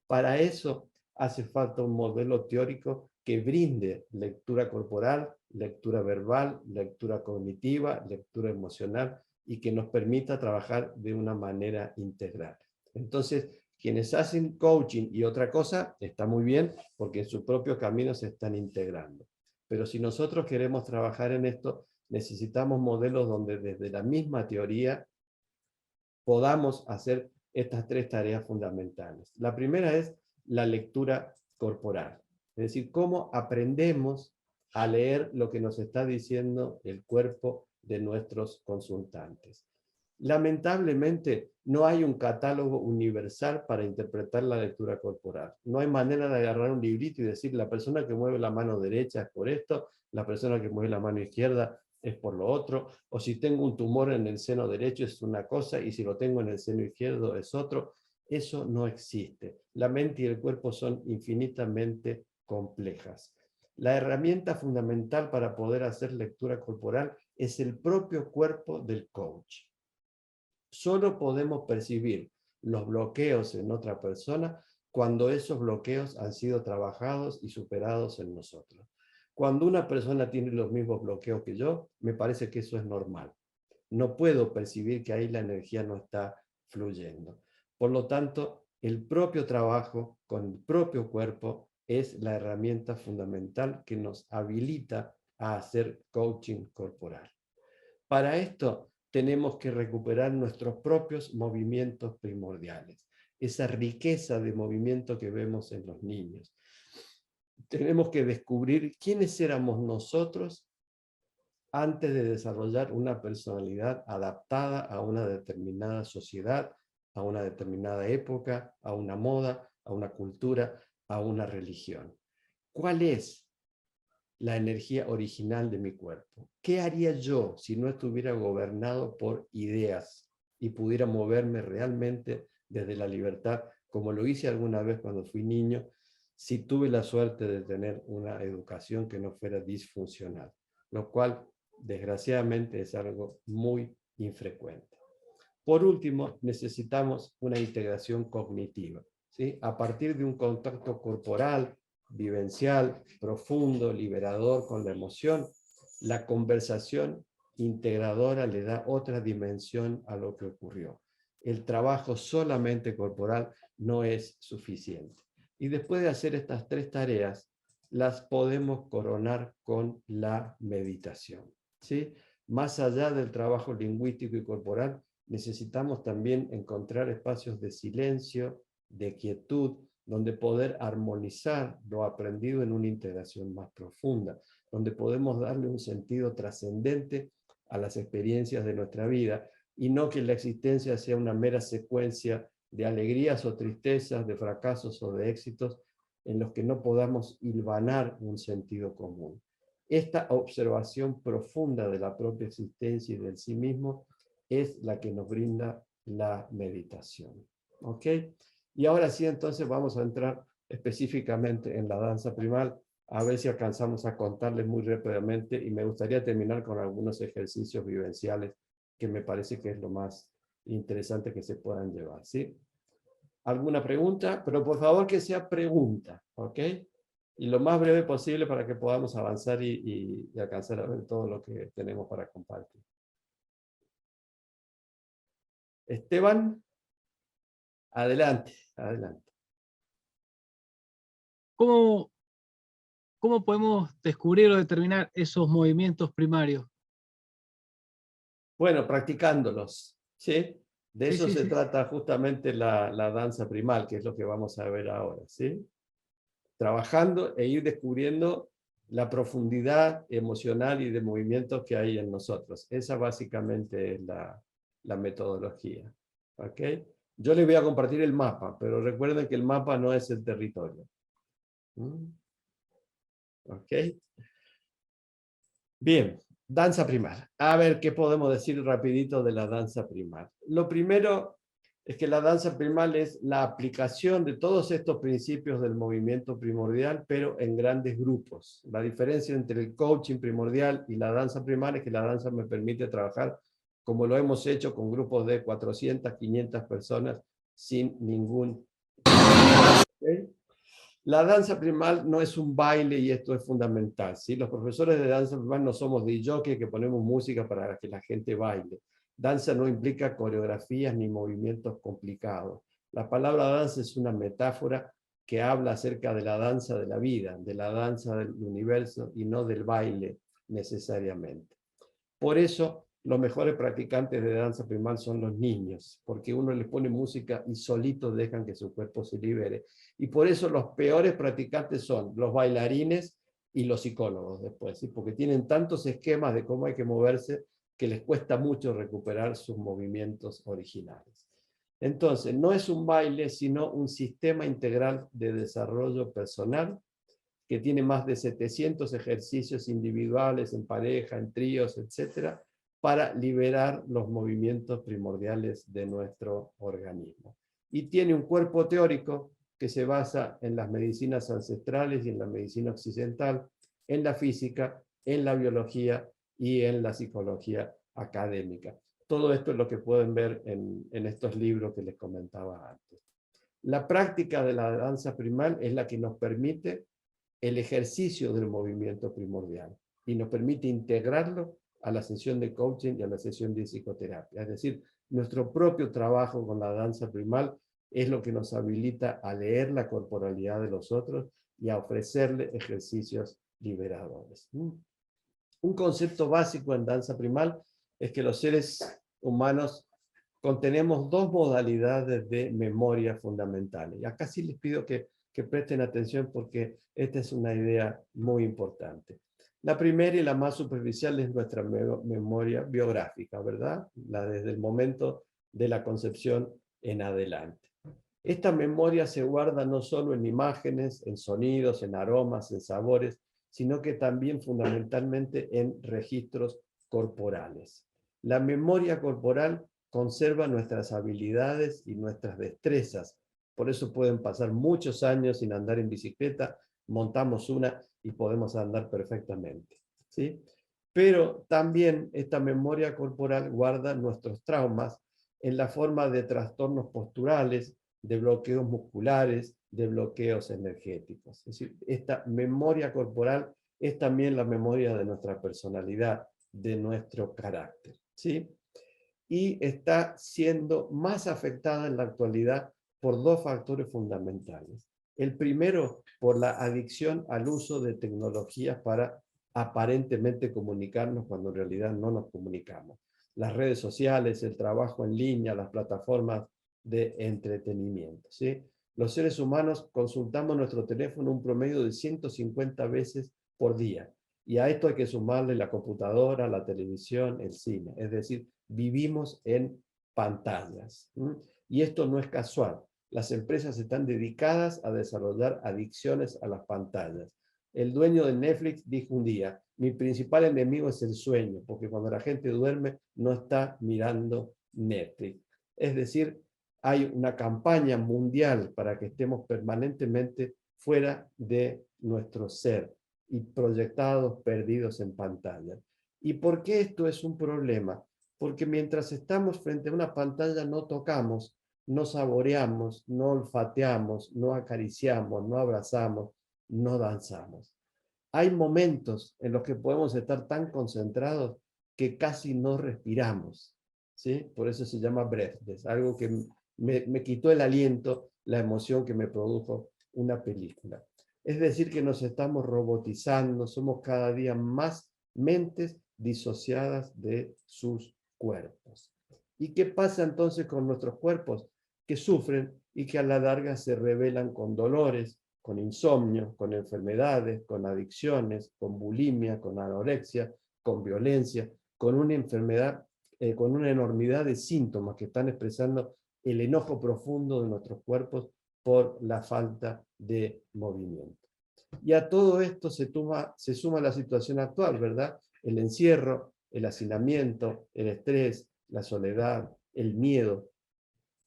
[SPEAKER 1] Para eso hace falta un modelo teórico que brinde lectura corporal, lectura verbal, lectura cognitiva, lectura emocional y que nos permita trabajar de una manera integral. Entonces, quienes hacen coaching y otra cosa, está muy bien porque en su propio camino se están integrando. Pero si nosotros queremos trabajar en esto, necesitamos modelos donde desde la misma teoría podamos hacer estas 3 tareas fundamentales. La primera es la lectura corporal, es decir, cómo aprendemos a leer lo que nos está diciendo el cuerpo de nuestros consultantes. Lamentablemente, no hay un catálogo universal para interpretar la lectura corporal. No hay manera de agarrar un librito y decir, la persona que mueve la mano derecha es por esto, la persona que mueve la mano izquierda es por lo otro, o si tengo un tumor en el seno derecho es una cosa, y si lo tengo en el seno izquierdo es otro. Eso no existe. La mente y el cuerpo son infinitamente complejas. La herramienta fundamental para poder hacer lectura corporal es el propio cuerpo del coach. Solo podemos percibir los bloqueos en otra persona cuando esos bloqueos han sido trabajados y superados en nosotros. Cuando una persona tiene los mismos bloqueos que yo, me parece que eso es normal. No puedo percibir que ahí la energía no está fluyendo. Por lo tanto, el propio trabajo con el propio cuerpo es la herramienta fundamental que nos habilita a hacer coaching corporal. Para esto, tenemos que recuperar nuestros propios movimientos primordiales, esa riqueza de movimiento que vemos en los niños. Tenemos que descubrir quiénes éramos nosotros antes de desarrollar una personalidad adaptada a una determinada sociedad, a una determinada época, a una moda, a una cultura, a una religión. ¿Cuál es la energía original de mi cuerpo? ¿Qué haría yo si no estuviera gobernado por ideas y pudiera moverme realmente desde la libertad, como lo hice alguna vez cuando fui niño, si tuve la suerte de tener una educación que no fuera disfuncional, lo cual desgraciadamente es algo muy infrecuente? Por último, necesitamos una integración cognitiva, ¿sí? A partir de un contacto corporal, vivencial, profundo, liberador con la emoción, la conversación integradora le da otra dimensión a lo que ocurrió. El trabajo solamente corporal no es suficiente. Y después de hacer estas 3 tareas, las podemos coronar con la meditación, ¿sí? Más allá del trabajo lingüístico y corporal, necesitamos también encontrar espacios de silencio, de quietud, donde poder armonizar lo aprendido en una integración más profunda, donde podemos darle un sentido trascendente a las experiencias de nuestra vida, y no que la existencia sea una mera secuencia de alegrías o tristezas, de fracasos o de éxitos, en los que no podamos hilvanar un sentido común. Esta observación profunda de la propia existencia y del sí mismo es la que nos brinda la meditación. ¿Ok? Y ahora sí, entonces vamos a entrar específicamente en la danza primal, a ver si alcanzamos a contarles muy rápidamente, y me gustaría terminar con algunos ejercicios vivenciales que me parece que es lo más interesante que se puedan llevar, ¿sí? ¿Alguna pregunta? Pero por favor que sea pregunta, ¿ok? Y lo más breve posible para que podamos avanzar y alcanzar a ver todo lo que tenemos para compartir. Esteban, adelante, adelante.
[SPEAKER 7] ¿Cómo podemos descubrir o determinar esos movimientos primarios?
[SPEAKER 1] Bueno, practicándolos, ¿sí? De eso
[SPEAKER 7] Sí,
[SPEAKER 1] se
[SPEAKER 7] sí.
[SPEAKER 1] trata justamente la danza primal, que es lo que vamos a ver ahora, ¿sí? Trabajando e ir descubriendo la profundidad emocional y de movimientos que hay en nosotros. Esa básicamente es la metodología, ¿ok? Yo les voy a compartir el mapa, pero recuerden que el mapa no es el territorio. ¿Ok? Bien, Danza primal. A ver, ¿qué podemos decir rapidito de la danza primal? Lo primero es que la danza primal es la aplicación de todos estos principios del movimiento primordial, pero en grandes grupos. La diferencia entre el coaching primordial y la danza primal es que la danza me permite trabajar como lo hemos hecho con grupos de 400, 500 personas sin ningún... ¿Okay? La danza primal no es un baile y esto es fundamental, ¿sí? Los profesores de danza primal no somos DJ que ponemos música para que la gente baile. Danza no implica coreografías ni movimientos complicados. La palabra danza es una metáfora que habla acerca de la danza de la vida, de la danza del universo y no del baile necesariamente. Por eso, los mejores practicantes de danza primal son los niños, porque uno les pone música y solitos dejan que su cuerpo se libere. Y por eso los peores practicantes son los bailarines y los psicólogos después, ¿sí? Porque tienen tantos esquemas de cómo hay que moverse que les cuesta mucho recuperar sus movimientos originales. Entonces, no es un baile, sino un sistema integral de desarrollo personal que tiene más de 700 ejercicios individuales, en pareja, en tríos, etcétera, para liberar los movimientos primordiales de nuestro organismo. Y tiene un cuerpo teórico que se basa en las medicinas ancestrales y en la medicina occidental, en la física, en la biología y en la psicología académica. Todo esto es lo que pueden ver en estos libros que les comentaba antes. La práctica de la danza primal es la que nos permite el ejercicio del movimiento primordial y nos permite integrarlo a la sesión de coaching y a la sesión de psicoterapia. Es decir, nuestro propio trabajo con la danza primal es lo que nos habilita a leer la corporalidad de los otros y a ofrecerle ejercicios liberadores. Un concepto básico en danza primal es que los seres humanos contenemos dos modalidades de memoria fundamentales. Y acá sí les pido que presten atención porque esta es una idea muy importante. La primera y la más superficial es nuestra memoria biográfica, ¿verdad? La desde el momento de la concepción en adelante. Esta memoria se guarda no solo en imágenes, en sonidos, en aromas, en sabores, sino que también fundamentalmente en registros corporales. La memoria corporal conserva nuestras habilidades y nuestras destrezas. Por eso pueden pasar muchos años sin andar en bicicleta, montamos una y podemos andar perfectamente, ¿sí? Pero también esta memoria corporal guarda nuestros traumas en la forma de trastornos posturales, de bloqueos musculares, de bloqueos energéticos. Es decir, esta memoria corporal es también la memoria de nuestra personalidad, de nuestro carácter, ¿sí? Y está siendo más afectada en la actualidad por dos factores fundamentales. El primero, por la adicción al uso de tecnologías para aparentemente comunicarnos cuando en realidad no nos comunicamos. Las redes sociales, el trabajo en línea, las plataformas de entretenimiento, ¿sí? Los seres humanos consultamos nuestro teléfono un promedio de 150 veces por día. Y a esto hay que sumarle la computadora, la televisión, el cine. Es decir, vivimos en pantallas. Y esto no es casual. Las empresas están dedicadas a desarrollar adicciones a las pantallas. El dueño de Netflix dijo un día, mi principal enemigo es el sueño, porque cuando la gente duerme no está mirando Netflix. Es decir, hay una campaña mundial para que estemos permanentemente fuera de nuestro ser y proyectados, perdidos en pantalla. ¿Y por qué esto es un problema? Porque mientras estamos frente a una pantalla no tocamos, no saboreamos, no olfateamos, no acariciamos, no abrazamos, no danzamos. Hay momentos en los que podemos estar tan concentrados que casi no respiramos, ¿sí? Por eso se llama breathless, algo que me quitó el aliento, la emoción que me produjo una película. Es decir, que nos estamos robotizando, somos cada día más mentes disociadas de sus cuerpos. ¿Y qué pasa entonces con nuestros cuerpos? Que sufren y que a la larga se revelan con dolores, con insomnio, con enfermedades, con adicciones, con bulimia, con anorexia, con violencia, con una enfermedad, con una enormidad de síntomas que están expresando el enojo profundo de nuestros cuerpos por la falta de movimiento. Y a todo esto se suma la situación actual, ¿verdad? el encierro, el hacinamiento, el estrés, la soledad, el miedo,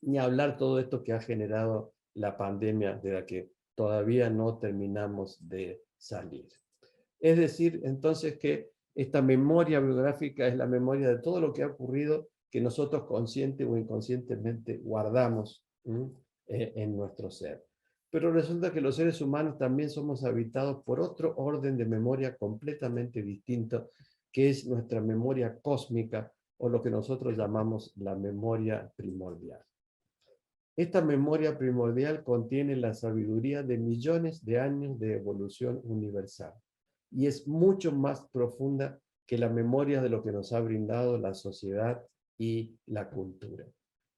[SPEAKER 1] ni hablar todo esto que ha generado la pandemia de la que todavía no terminamos de salir. Es decir, entonces, que esta memoria biográfica es la memoria de todo lo que ha ocurrido que nosotros consciente o inconscientemente guardamos en nuestro ser. Pero resulta que los seres humanos también somos habitados por otro orden de memoria completamente distinto, que es nuestra memoria cósmica, o lo que nosotros llamamos la memoria primordial. Esta memoria primordial contiene la sabiduría de millones de años de evolución universal y es mucho más profunda que la memoria de lo que nos ha brindado la sociedad y la cultura.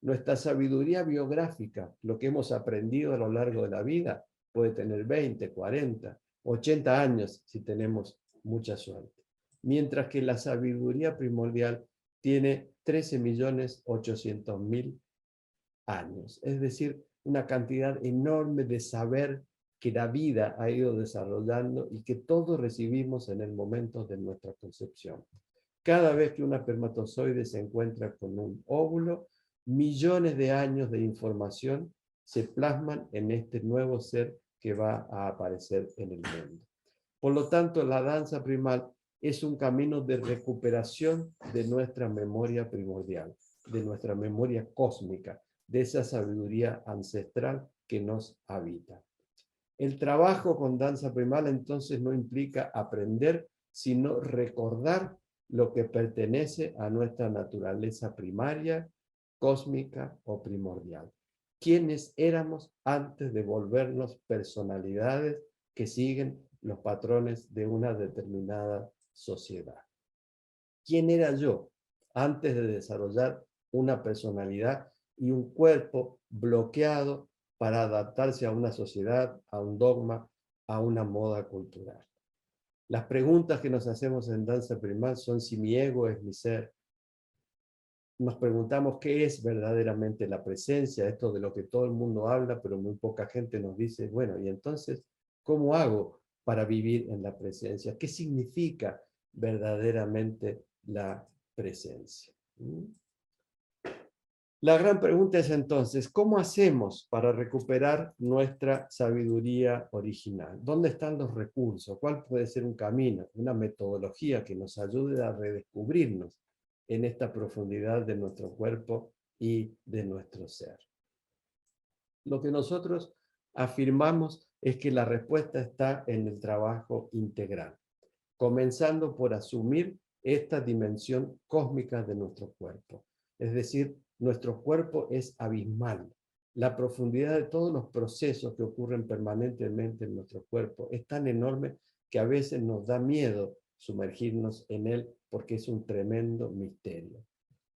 [SPEAKER 1] Nuestra sabiduría biográfica, lo que hemos aprendido a lo largo de la vida, puede tener 20, 40, 80 años si tenemos mucha suerte. Mientras que la sabiduría primordial tiene 13.800.000 años. Es decir, una cantidad enorme de saber que la vida ha ido desarrollando y que todos recibimos en el momento de nuestra concepción. Cada vez que un espermatozoide se encuentra con un óvulo, millones de años de información se plasman en este nuevo ser que va a aparecer en el mundo. Por lo tanto, la danza primal es un camino de recuperación de nuestra memoria primordial, de nuestra memoria cósmica, de esa sabiduría ancestral que nos habita. El trabajo con danza primal entonces no implica aprender, sino recordar lo que pertenece a nuestra naturaleza primaria, cósmica o primordial. ¿Quiénes éramos antes de volvernos personalidades que siguen los patrones de una determinada sociedad? ¿Quién era yo antes de desarrollar una personalidad y un cuerpo bloqueado para adaptarse a una sociedad, a un dogma, a una moda cultural? Las preguntas que nos hacemos en danza primal son si mi ego es mi ser. Nos preguntamos qué es verdaderamente la presencia, esto de lo que todo el mundo habla, pero muy poca gente nos dice, bueno, y entonces, ¿cómo hago para vivir en la presencia? ¿Qué significa verdaderamente la presencia? La gran pregunta es entonces, ¿cómo hacemos para recuperar nuestra sabiduría original? ¿Dónde están los recursos? ¿Cuál puede ser un camino, una metodología que nos ayude a redescubrirnos en esta profundidad de nuestro cuerpo y de nuestro ser? Lo que nosotros afirmamos es que la respuesta está en el trabajo integral, comenzando por asumir esta dimensión cósmica de nuestro cuerpo. Es decir, nuestro cuerpo es abismal. La profundidad de todos los procesos que ocurren permanentemente en nuestro cuerpo es tan enorme que a veces nos da miedo sumergirnos en él porque es un tremendo misterio.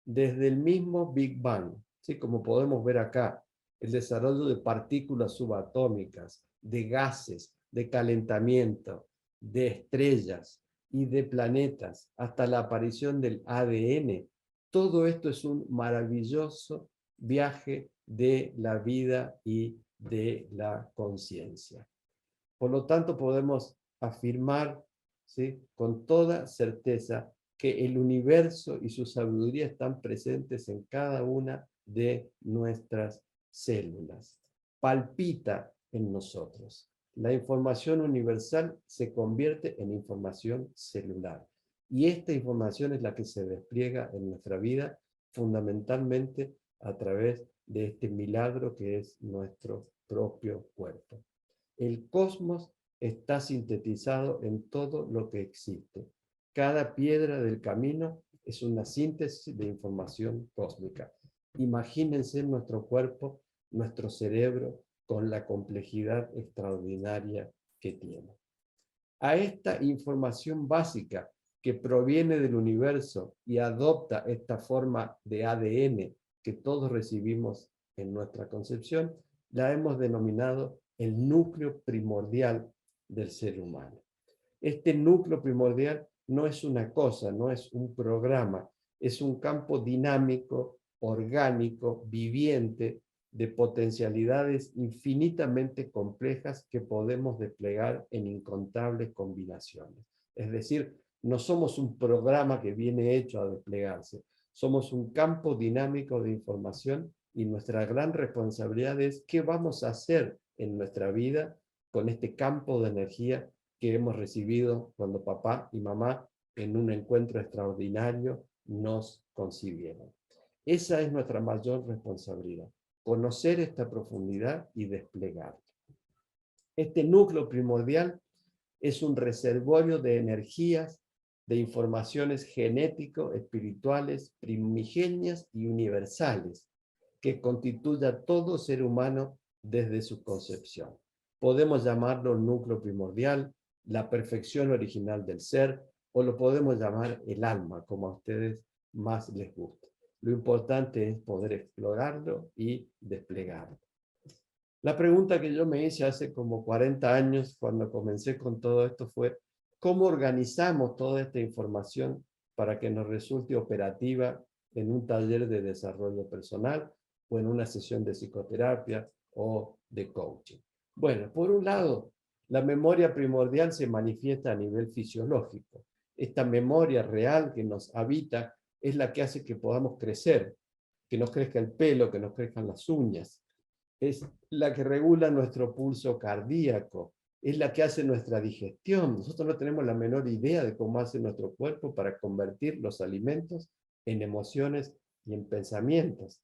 [SPEAKER 1] Desde el mismo Big Bang, ¿sí? Como podemos ver acá, el desarrollo de partículas subatómicas, de gases, de calentamiento, de estrellas y de planetas, hasta la aparición del ADN, todo esto es un maravilloso viaje de la vida y de la conciencia. Por lo tanto, podemos afirmar, ¿sí?, con toda certeza que el universo y su sabiduría están presentes en cada una de nuestras células. Palpita en nosotros. La información universal se convierte en información celular. Y esta información es la que se despliega en nuestra vida fundamentalmente a través de este milagro que es nuestro propio cuerpo. El cosmos está sintetizado en todo lo que existe. Cada piedra del camino es una síntesis de información cósmica. Imagínense nuestro cuerpo, nuestro cerebro, con la complejidad extraordinaria que tiene. A esta información básica que proviene del universo y adopta esta forma de ADN que todos recibimos en nuestra concepción, la hemos denominado el núcleo primordial del ser humano. Este núcleo primordial no es una cosa, no es un programa, es un campo dinámico, orgánico, viviente, de potencialidades infinitamente complejas que podemos desplegar en incontables combinaciones. Es decir, No somos un programa que viene hecho a desplegarse. Somos un campo dinámico de información y nuestra gran responsabilidad es qué vamos a hacer en nuestra vida con este campo de energía que hemos recibido cuando papá y mamá en un encuentro extraordinario nos concibieron. Esa es nuestra mayor responsabilidad, conocer esta profundidad y desplegarla. Este núcleo primordial es un reservorio de energías, de informaciones genético, espirituales, primigenias y universales, que constituye a todo ser humano desde su concepción. Podemos llamarlo núcleo primordial, la perfección original del ser, o lo podemos llamar el alma, como a ustedes más les guste. Lo importante es poder explorarlo y desplegarlo. La pregunta que yo me hice hace como 40 años, cuando comencé con todo esto, fue ¿cómo organizamos toda esta información para que nos resulte operativa en un taller de desarrollo personal o en una sesión de psicoterapia o de coaching? Bueno, por un lado, la memoria primordial se manifiesta a nivel fisiológico. Esta memoria real que nos habita es la que hace que podamos crecer, que nos crezca el pelo, que nos crezcan las uñas. Es la que regula nuestro pulso cardíaco, es la que hace nuestra digestión. Nosotros no tenemos la menor idea de cómo hace nuestro cuerpo para convertir los alimentos en emociones y en pensamientos.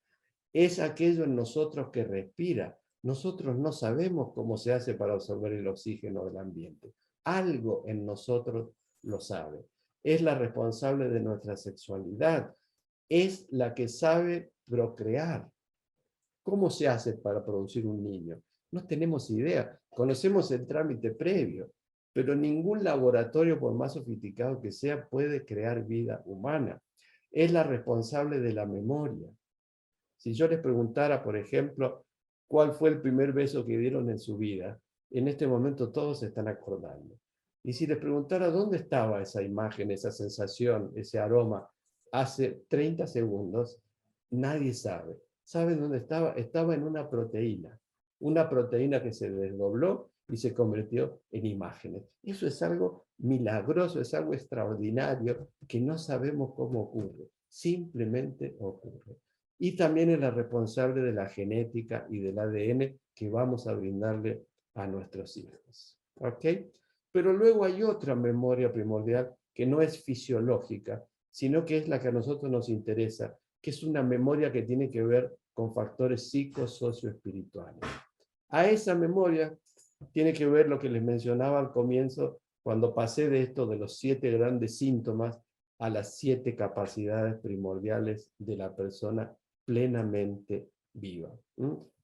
[SPEAKER 1] Es aquello en nosotros que respira. Nosotros no sabemos cómo se hace para absorber el oxígeno del ambiente. Algo en nosotros lo sabe. Es la responsable de nuestra sexualidad. Es la que sabe procrear. ¿Cómo se hace para producir un niño? No tenemos idea. Conocemos el trámite previo, pero ningún laboratorio, por más sofisticado que sea, puede crear vida humana. Es la responsable de la memoria. Si yo les preguntara, por ejemplo, cuál fue el primer beso que dieron en su vida, en este momento todos se están acordando. Y si les preguntara dónde estaba esa imagen, esa sensación, ese aroma, hace 30 segundos, nadie sabe. ¿Saben dónde estaba? Estaba en una proteína que se desdobló y se convirtió en imágenes. Eso es algo milagroso, es algo extraordinario que no sabemos cómo ocurre. Simplemente ocurre. Y también es la responsable de la genética y del ADN que vamos a brindarle a nuestros hijos. ¿Ok? Pero luego hay otra memoria primordial que no es fisiológica, sino que es la que a nosotros nos interesa, que es una memoria que tiene que ver con factores psicosocioespirituales. A esa memoria tiene que ver lo que les mencionaba al comienzo, cuando pasé de esto de los 7 grandes síntomas a las 7 capacidades primordiales de la persona plenamente viva.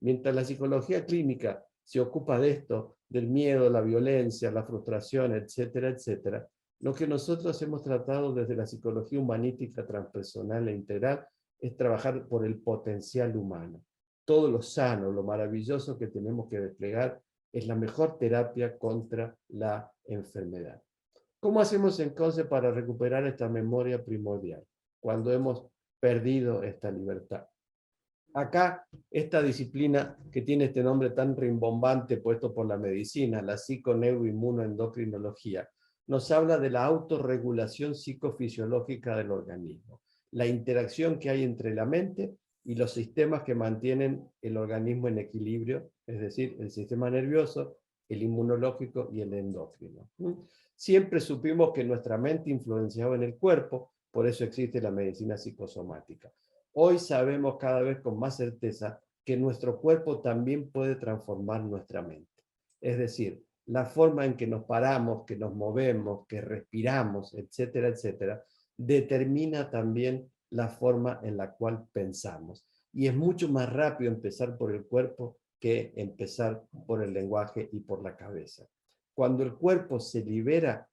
[SPEAKER 1] Mientras la psicología clínica se ocupa de esto, del miedo, la violencia, la frustración, etcétera, etcétera, lo que nosotros hemos tratado desde la psicología humanística transpersonal e integral es trabajar por el potencial humano. Todo lo sano, lo maravilloso que tenemos que desplegar es la mejor terapia contra la enfermedad. ¿Cómo hacemos entonces para recuperar esta memoria primordial cuando hemos perdido esta libertad? Acá, esta disciplina que tiene este nombre tan rimbombante puesto por la medicina, la psiconeuroinmunoendocrinología, nos habla de la autorregulación psicofisiológica del organismo, la interacción que hay entre la mente y los sistemas que mantienen el organismo en equilibrio, es decir, el sistema nervioso, el inmunológico y el endocrino. Siempre supimos que nuestra mente influenciaba en el cuerpo, por eso existe la medicina psicosomática. Hoy sabemos cada vez con más certeza que nuestro cuerpo también puede transformar nuestra mente. Es decir, la forma en que nos paramos, que nos movemos, que respiramos, etcétera, etcétera, determina también la forma en la cual pensamos. Y es mucho más rápido empezar por el cuerpo que empezar por el lenguaje y por la cabeza. Cuando el cuerpo se libera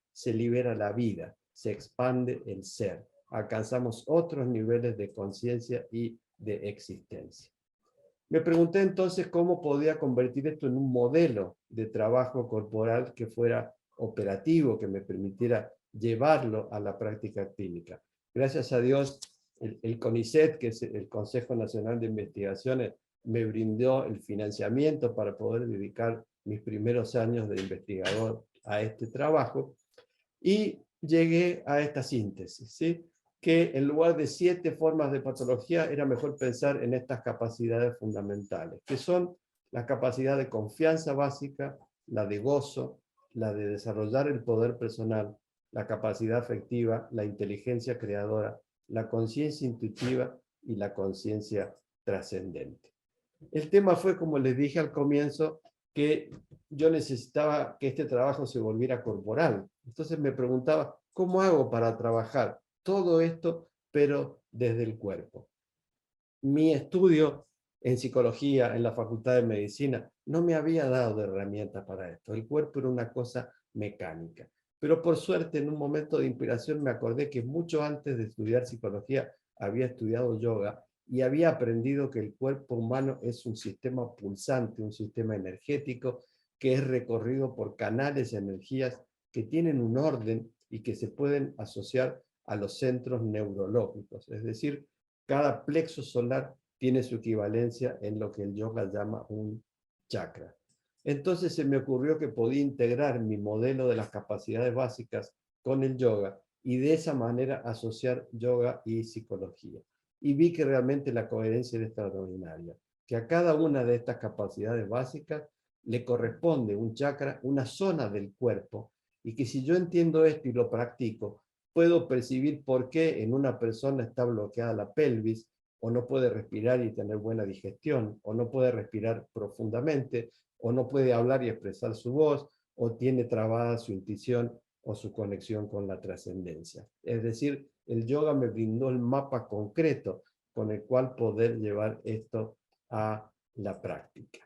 [SPEAKER 1] la vida, se expande el ser. Alcanzamos otros niveles de conciencia y de existencia. Me pregunté entonces cómo podía convertir esto en un modelo de trabajo corporal que fuera operativo, que me permitiera llevarlo a la práctica clínica. Gracias a Dios, el CONICET, que es el Consejo Nacional de Investigaciones, me brindó el financiamiento para poder dedicar mis primeros años de investigador a este trabajo. Y llegué a esta síntesis, ¿sí? Que en lugar de 7 formas de patología, era mejor pensar en estas capacidades fundamentales, que son la capacidad de confianza básica, la de gozo, la de desarrollar el poder personal, la capacidad afectiva, la inteligencia creadora, la conciencia intuitiva y la conciencia trascendente. El tema fue, como les dije al comienzo, que yo necesitaba que este trabajo se volviera corporal. Entonces me preguntaba, ¿cómo hago para trabajar todo esto, pero desde el cuerpo? Mi estudio en psicología, en la Facultad de Medicina, no me había dado herramientas para esto. El cuerpo era una cosa mecánica. Pero por suerte, en un momento de inspiración, me acordé que mucho antes de estudiar psicología, había estudiado yoga y había aprendido que el cuerpo humano es un sistema pulsante, un sistema energético que es recorrido por canales de energías que tienen un orden y que se pueden asociar a los centros neurológicos. Es decir, cada plexo solar tiene su equivalencia en lo que el yoga llama un chakra. Entonces se me ocurrió que podía integrar mi modelo de las capacidades básicas con el yoga y de esa manera asociar yoga y psicología. Y vi que realmente la coherencia era extraordinaria, que a cada una de estas capacidades básicas le corresponde un chakra, una zona del cuerpo, y que si yo entiendo esto y lo practico, puedo percibir por qué en una persona está bloqueada la pelvis, o no puede respirar y tener buena digestión, o no puede respirar profundamente, o no puede hablar y expresar su voz, o tiene trabada su intuición o su conexión con la trascendencia. Es decir, el yoga me brindó el mapa concreto con el cual poder llevar esto a la práctica.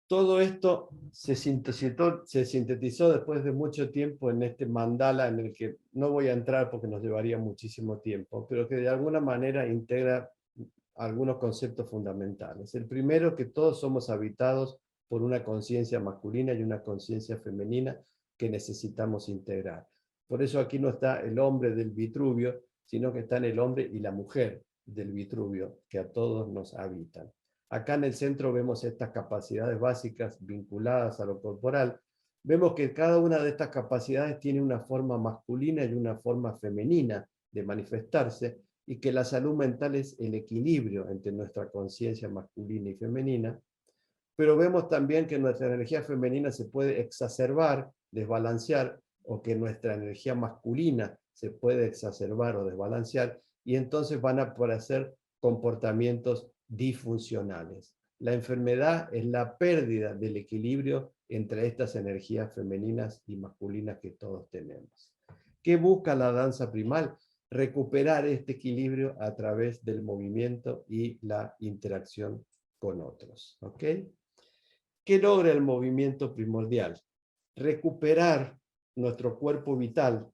[SPEAKER 1] Todo esto se sintetizó después de mucho tiempo en este mandala en el que no voy a entrar porque nos llevaría muchísimo tiempo, pero que de alguna manera integra algunos conceptos fundamentales. El primero, que todos somos habitados por una conciencia masculina y una conciencia femenina que necesitamos integrar. Por eso aquí no está el hombre del Vitruvio, sino que están el hombre y la mujer del Vitruvio, que a todos nos habitan. Acá en el centro vemos estas capacidades básicas vinculadas a lo corporal. Vemos que cada una de estas capacidades tiene una forma masculina y una forma femenina de manifestarse, y que la salud mental es el equilibrio entre nuestra conciencia masculina y femenina. Pero vemos también que nuestra energía femenina se puede exacerbar, desbalancear, o que nuestra energía masculina se puede exacerbar o desbalancear, y entonces van a aparecer comportamientos disfuncionales. La enfermedad es la pérdida del equilibrio entre estas energías femeninas y masculinas que todos tenemos. ¿Qué busca la danza primal? Recuperar este equilibrio a través del movimiento y la interacción con otros. ¿Ok? ¿Qué logra el movimiento primordial? Recuperar nuestro cuerpo vital,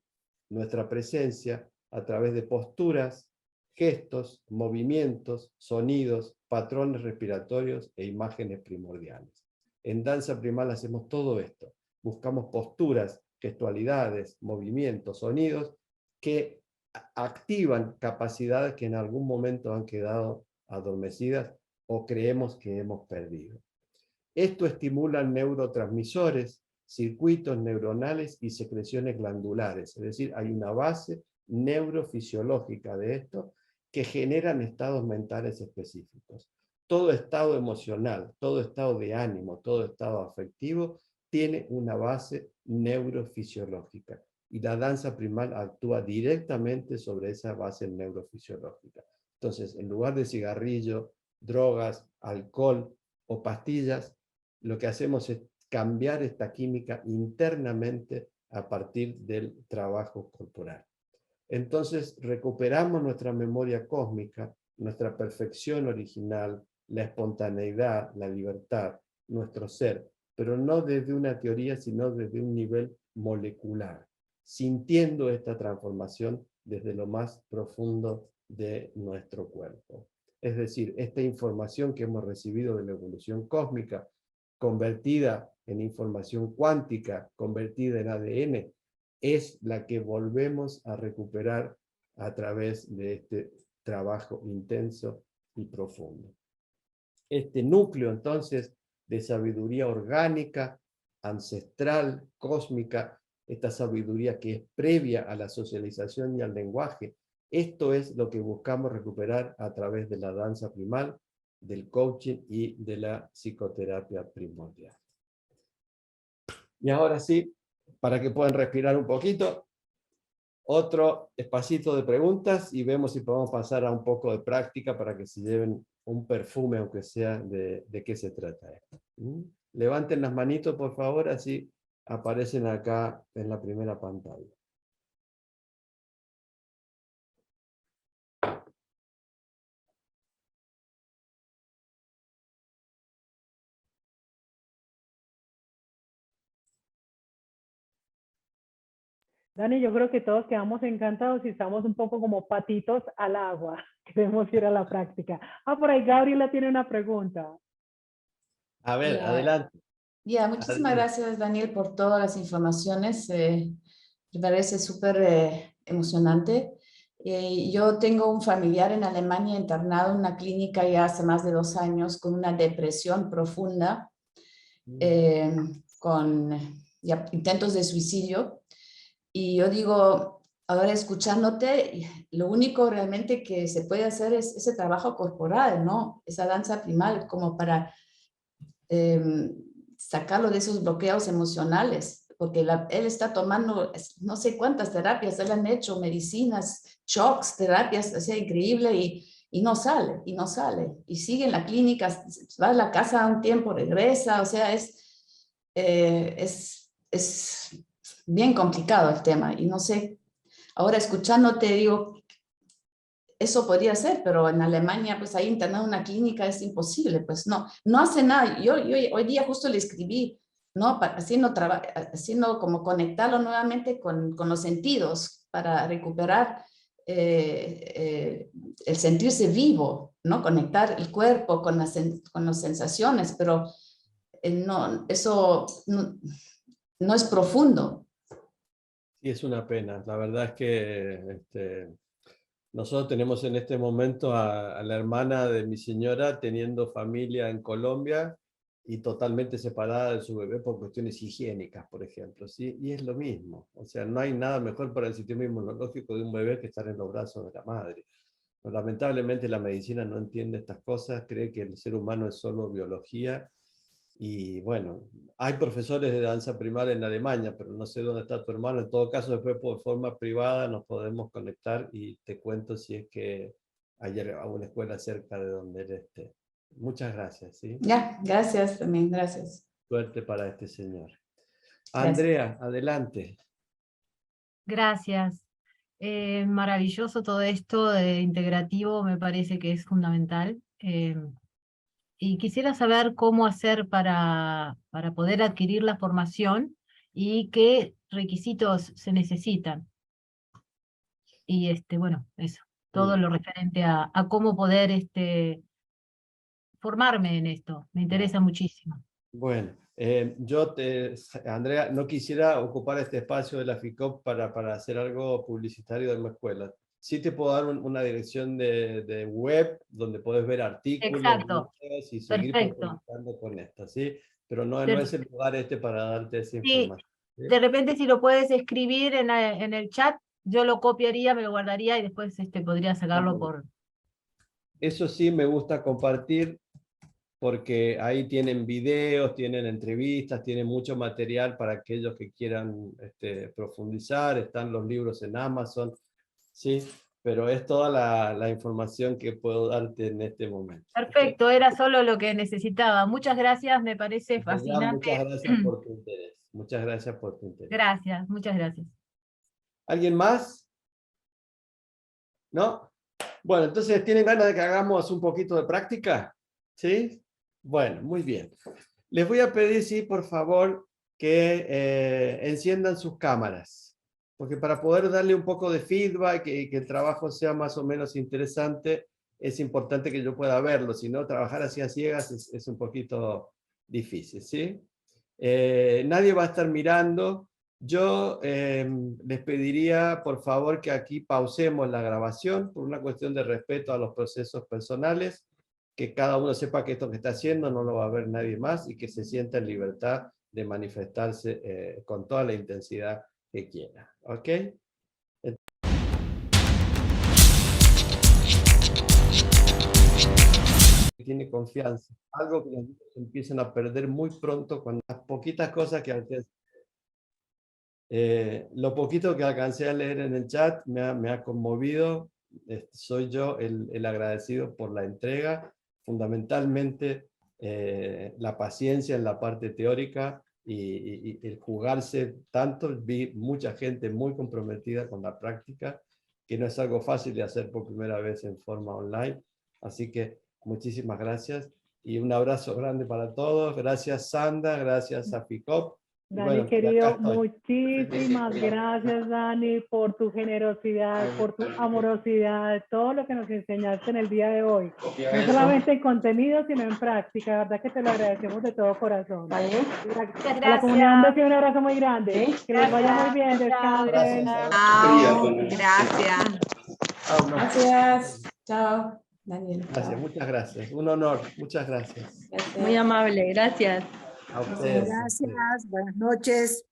[SPEAKER 1] nuestra presencia, a través de posturas, gestos, movimientos, sonidos, patrones respiratorios e imágenes primordiales. En danza primal hacemos todo esto. Buscamos posturas, gestualidades, movimientos, sonidos que activan capacidades que en algún momento han quedado adormecidas o creemos que hemos perdido. Esto estimula neurotransmisores, circuitos neuronales y secreciones glandulares, es decir, hay una base neurofisiológica de esto que generan estados mentales específicos. Todo estado emocional, todo estado de ánimo, todo estado afectivo tiene una base neurofisiológica, y la danza primal actúa directamente sobre esa base neurofisiológica. Entonces, en lugar de cigarrillo, drogas, alcohol o pastillas, lo que hacemos es cambiar esta química internamente a partir del trabajo corporal. Entonces recuperamos nuestra memoria cósmica, nuestra perfección original, la espontaneidad, la libertad, nuestro ser, pero no desde una teoría, sino desde un nivel molecular, sintiendo esta transformación desde lo más profundo de nuestro cuerpo. Es decir, esta información que hemos recibido de la evolución cósmica, convertida en información cuántica, convertida en ADN, es la que volvemos a recuperar a través de este trabajo intenso y profundo. Este núcleo, entonces, de sabiduría orgánica, ancestral, cósmica, esta sabiduría que es previa a la socialización y al lenguaje. Esto es lo que buscamos recuperar a través de la danza primal, del coaching y de la psicoterapia primordial. Y ahora sí, para que puedan respirar un poquito, otro espacito de preguntas y vemos si podemos pasar a un poco de práctica para que se lleven un perfume, aunque sea de qué se trata esto. Levanten las manitos, por favor, así aparecen acá en la primera pantalla.
[SPEAKER 3] Dani, yo creo que todos quedamos encantados y estamos un poco como patitos al agua. Queremos ir a la práctica. Por ahí Gabriela tiene una pregunta.
[SPEAKER 1] A ver,
[SPEAKER 8] Ya,
[SPEAKER 1] adelante.
[SPEAKER 8] muchísimas
[SPEAKER 1] Adelante.
[SPEAKER 8] gracias, Daniel, por todas las informaciones. Me parece súper emocionante. Yo tengo un familiar en Alemania internado en una clínica ya hace más de 2 años con una depresión profunda, con ya intentos de suicidio. Y yo digo, ahora escuchándote, lo único realmente que se puede hacer es ese trabajo corporal, ¿no? Esa danza primal, como para sacarlo de esos bloqueos emocionales, porque él está tomando no sé cuántas terapias, le han hecho medicinas, shocks, terapias, o sea, increíble, y no sale, y sigue en la clínica, va a la casa un tiempo, regresa, o sea, es bien complicado el tema, y no sé, ahora escuchándote digo, eso podría ser, pero en Alemania, pues ahí internado en una clínica es imposible, pues no hace nada. Yo hoy día justo le escribí, ¿no? Haciendo como conectarlo nuevamente con los sentidos para recuperar el sentirse vivo, ¿no? Conectar el cuerpo con las sensaciones, pero eso no es profundo.
[SPEAKER 1] Sí, es una pena. La verdad es que nosotros tenemos en este momento a la hermana de mi señora teniendo familia en Colombia y totalmente separada de su bebé por cuestiones higiénicas, por ejemplo, ¿sí? Y es lo mismo. O sea, no hay nada mejor para el sistema inmunológico de un bebé que estar en los brazos de la madre. Pero lamentablemente la medicina no entiende estas cosas, cree que el ser humano es solo biología. Y bueno, hay profesores de danza primal en Alemania, pero no sé dónde está tu hermano. En todo caso, después por forma privada nos podemos conectar y te cuento si es que hay alguna escuela cerca de donde él esté. Muchas gracias, ¿sí?
[SPEAKER 8] Ya, gracias también, gracias.
[SPEAKER 1] Suerte para este señor.
[SPEAKER 8] Gracias.
[SPEAKER 1] Andrea, adelante.
[SPEAKER 9] Gracias. Maravilloso todo esto de integrativo, me parece que es fundamental. Y quisiera saber cómo hacer para poder adquirir la formación y qué requisitos se necesitan. Y bueno, eso, todo lo referente a cómo poder formarme en esto. Me interesa muchísimo.
[SPEAKER 1] Bueno, Andrea, no quisiera ocupar este espacio de la FICOP para hacer algo publicitario de mi escuela. Sí te puedo dar una dirección de web donde puedes ver artículos,
[SPEAKER 9] Exacto.
[SPEAKER 1] videos y seguir
[SPEAKER 9] Perfecto.
[SPEAKER 1] profundizando con esto, ¿sí? Pero no es el lugar para darte esa
[SPEAKER 9] Sí,
[SPEAKER 1] información. ¿sí?
[SPEAKER 9] de repente si lo puedes escribir en el chat, yo lo copiaría, me lo guardaría y después podría sacarlo por...
[SPEAKER 1] Eso sí me gusta compartir porque ahí tienen videos, tienen entrevistas, tienen mucho material para aquellos que quieran profundizar, están los libros en Amazon, ¿sí? Pero es toda la información que puedo darte en este momento.
[SPEAKER 9] Perfecto, era solo lo que necesitaba. Muchas gracias, me parece fascinante.
[SPEAKER 1] Muchas gracias por tu interés. Muchas gracias por tu interés.
[SPEAKER 9] Gracias, muchas gracias.
[SPEAKER 1] ¿Alguien más? ¿No? Bueno, entonces, ¿tienen ganas de que hagamos un poquito de práctica? ¿Sí? Bueno, muy bien. Les voy a pedir, sí, por favor, que enciendan sus cámaras, porque para poder darle un poco de feedback y que el trabajo sea más o menos interesante, es importante que yo pueda verlo, si no, trabajar así a ciegas es un poquito difícil, ¿sí? Nadie va a estar mirando. Yo les pediría, por favor, que aquí pausemos la grabación por una cuestión de respeto a los procesos personales, que cada uno sepa que esto que está haciendo no lo va a ver nadie más y que se sienta en libertad de manifestarse con toda la intensidad que quiera. ¿Ok? Tiene confianza, algo que los niños empiezan a perder muy pronto cuando las poquitas cosas que alcancé. Lo poquito que alcancé a leer en el chat me ha conmovido. Soy yo el agradecido por la entrega, fundamentalmente la paciencia en la parte teórica y el jugarse tanto. Vi mucha gente muy comprometida con la práctica, que no es algo fácil de hacer por primera vez en forma online. Así que muchísimas gracias y un abrazo grande para todos. Gracias Sandra, gracias a FICOP.
[SPEAKER 3] Dani,
[SPEAKER 1] Bueno,
[SPEAKER 3] querido, muchísimas gracias, Dani, por tu generosidad, por tu amorosidad, todo lo que nos enseñaste en el día de hoy. No solamente en contenido, sino en práctica. La verdad que te lo agradecemos de todo corazón. A la comunidad, un beso y un abrazo muy grande. Que les vaya muy bien, descansen.
[SPEAKER 5] Chao, gracias.
[SPEAKER 8] Gracias. Chao, Daniel.
[SPEAKER 1] Gracias, muchas gracias. Un honor, muchas gracias.
[SPEAKER 8] Gracias.
[SPEAKER 9] Muy amable, gracias.
[SPEAKER 1] A ustedes.
[SPEAKER 10] Gracias, buenas noches.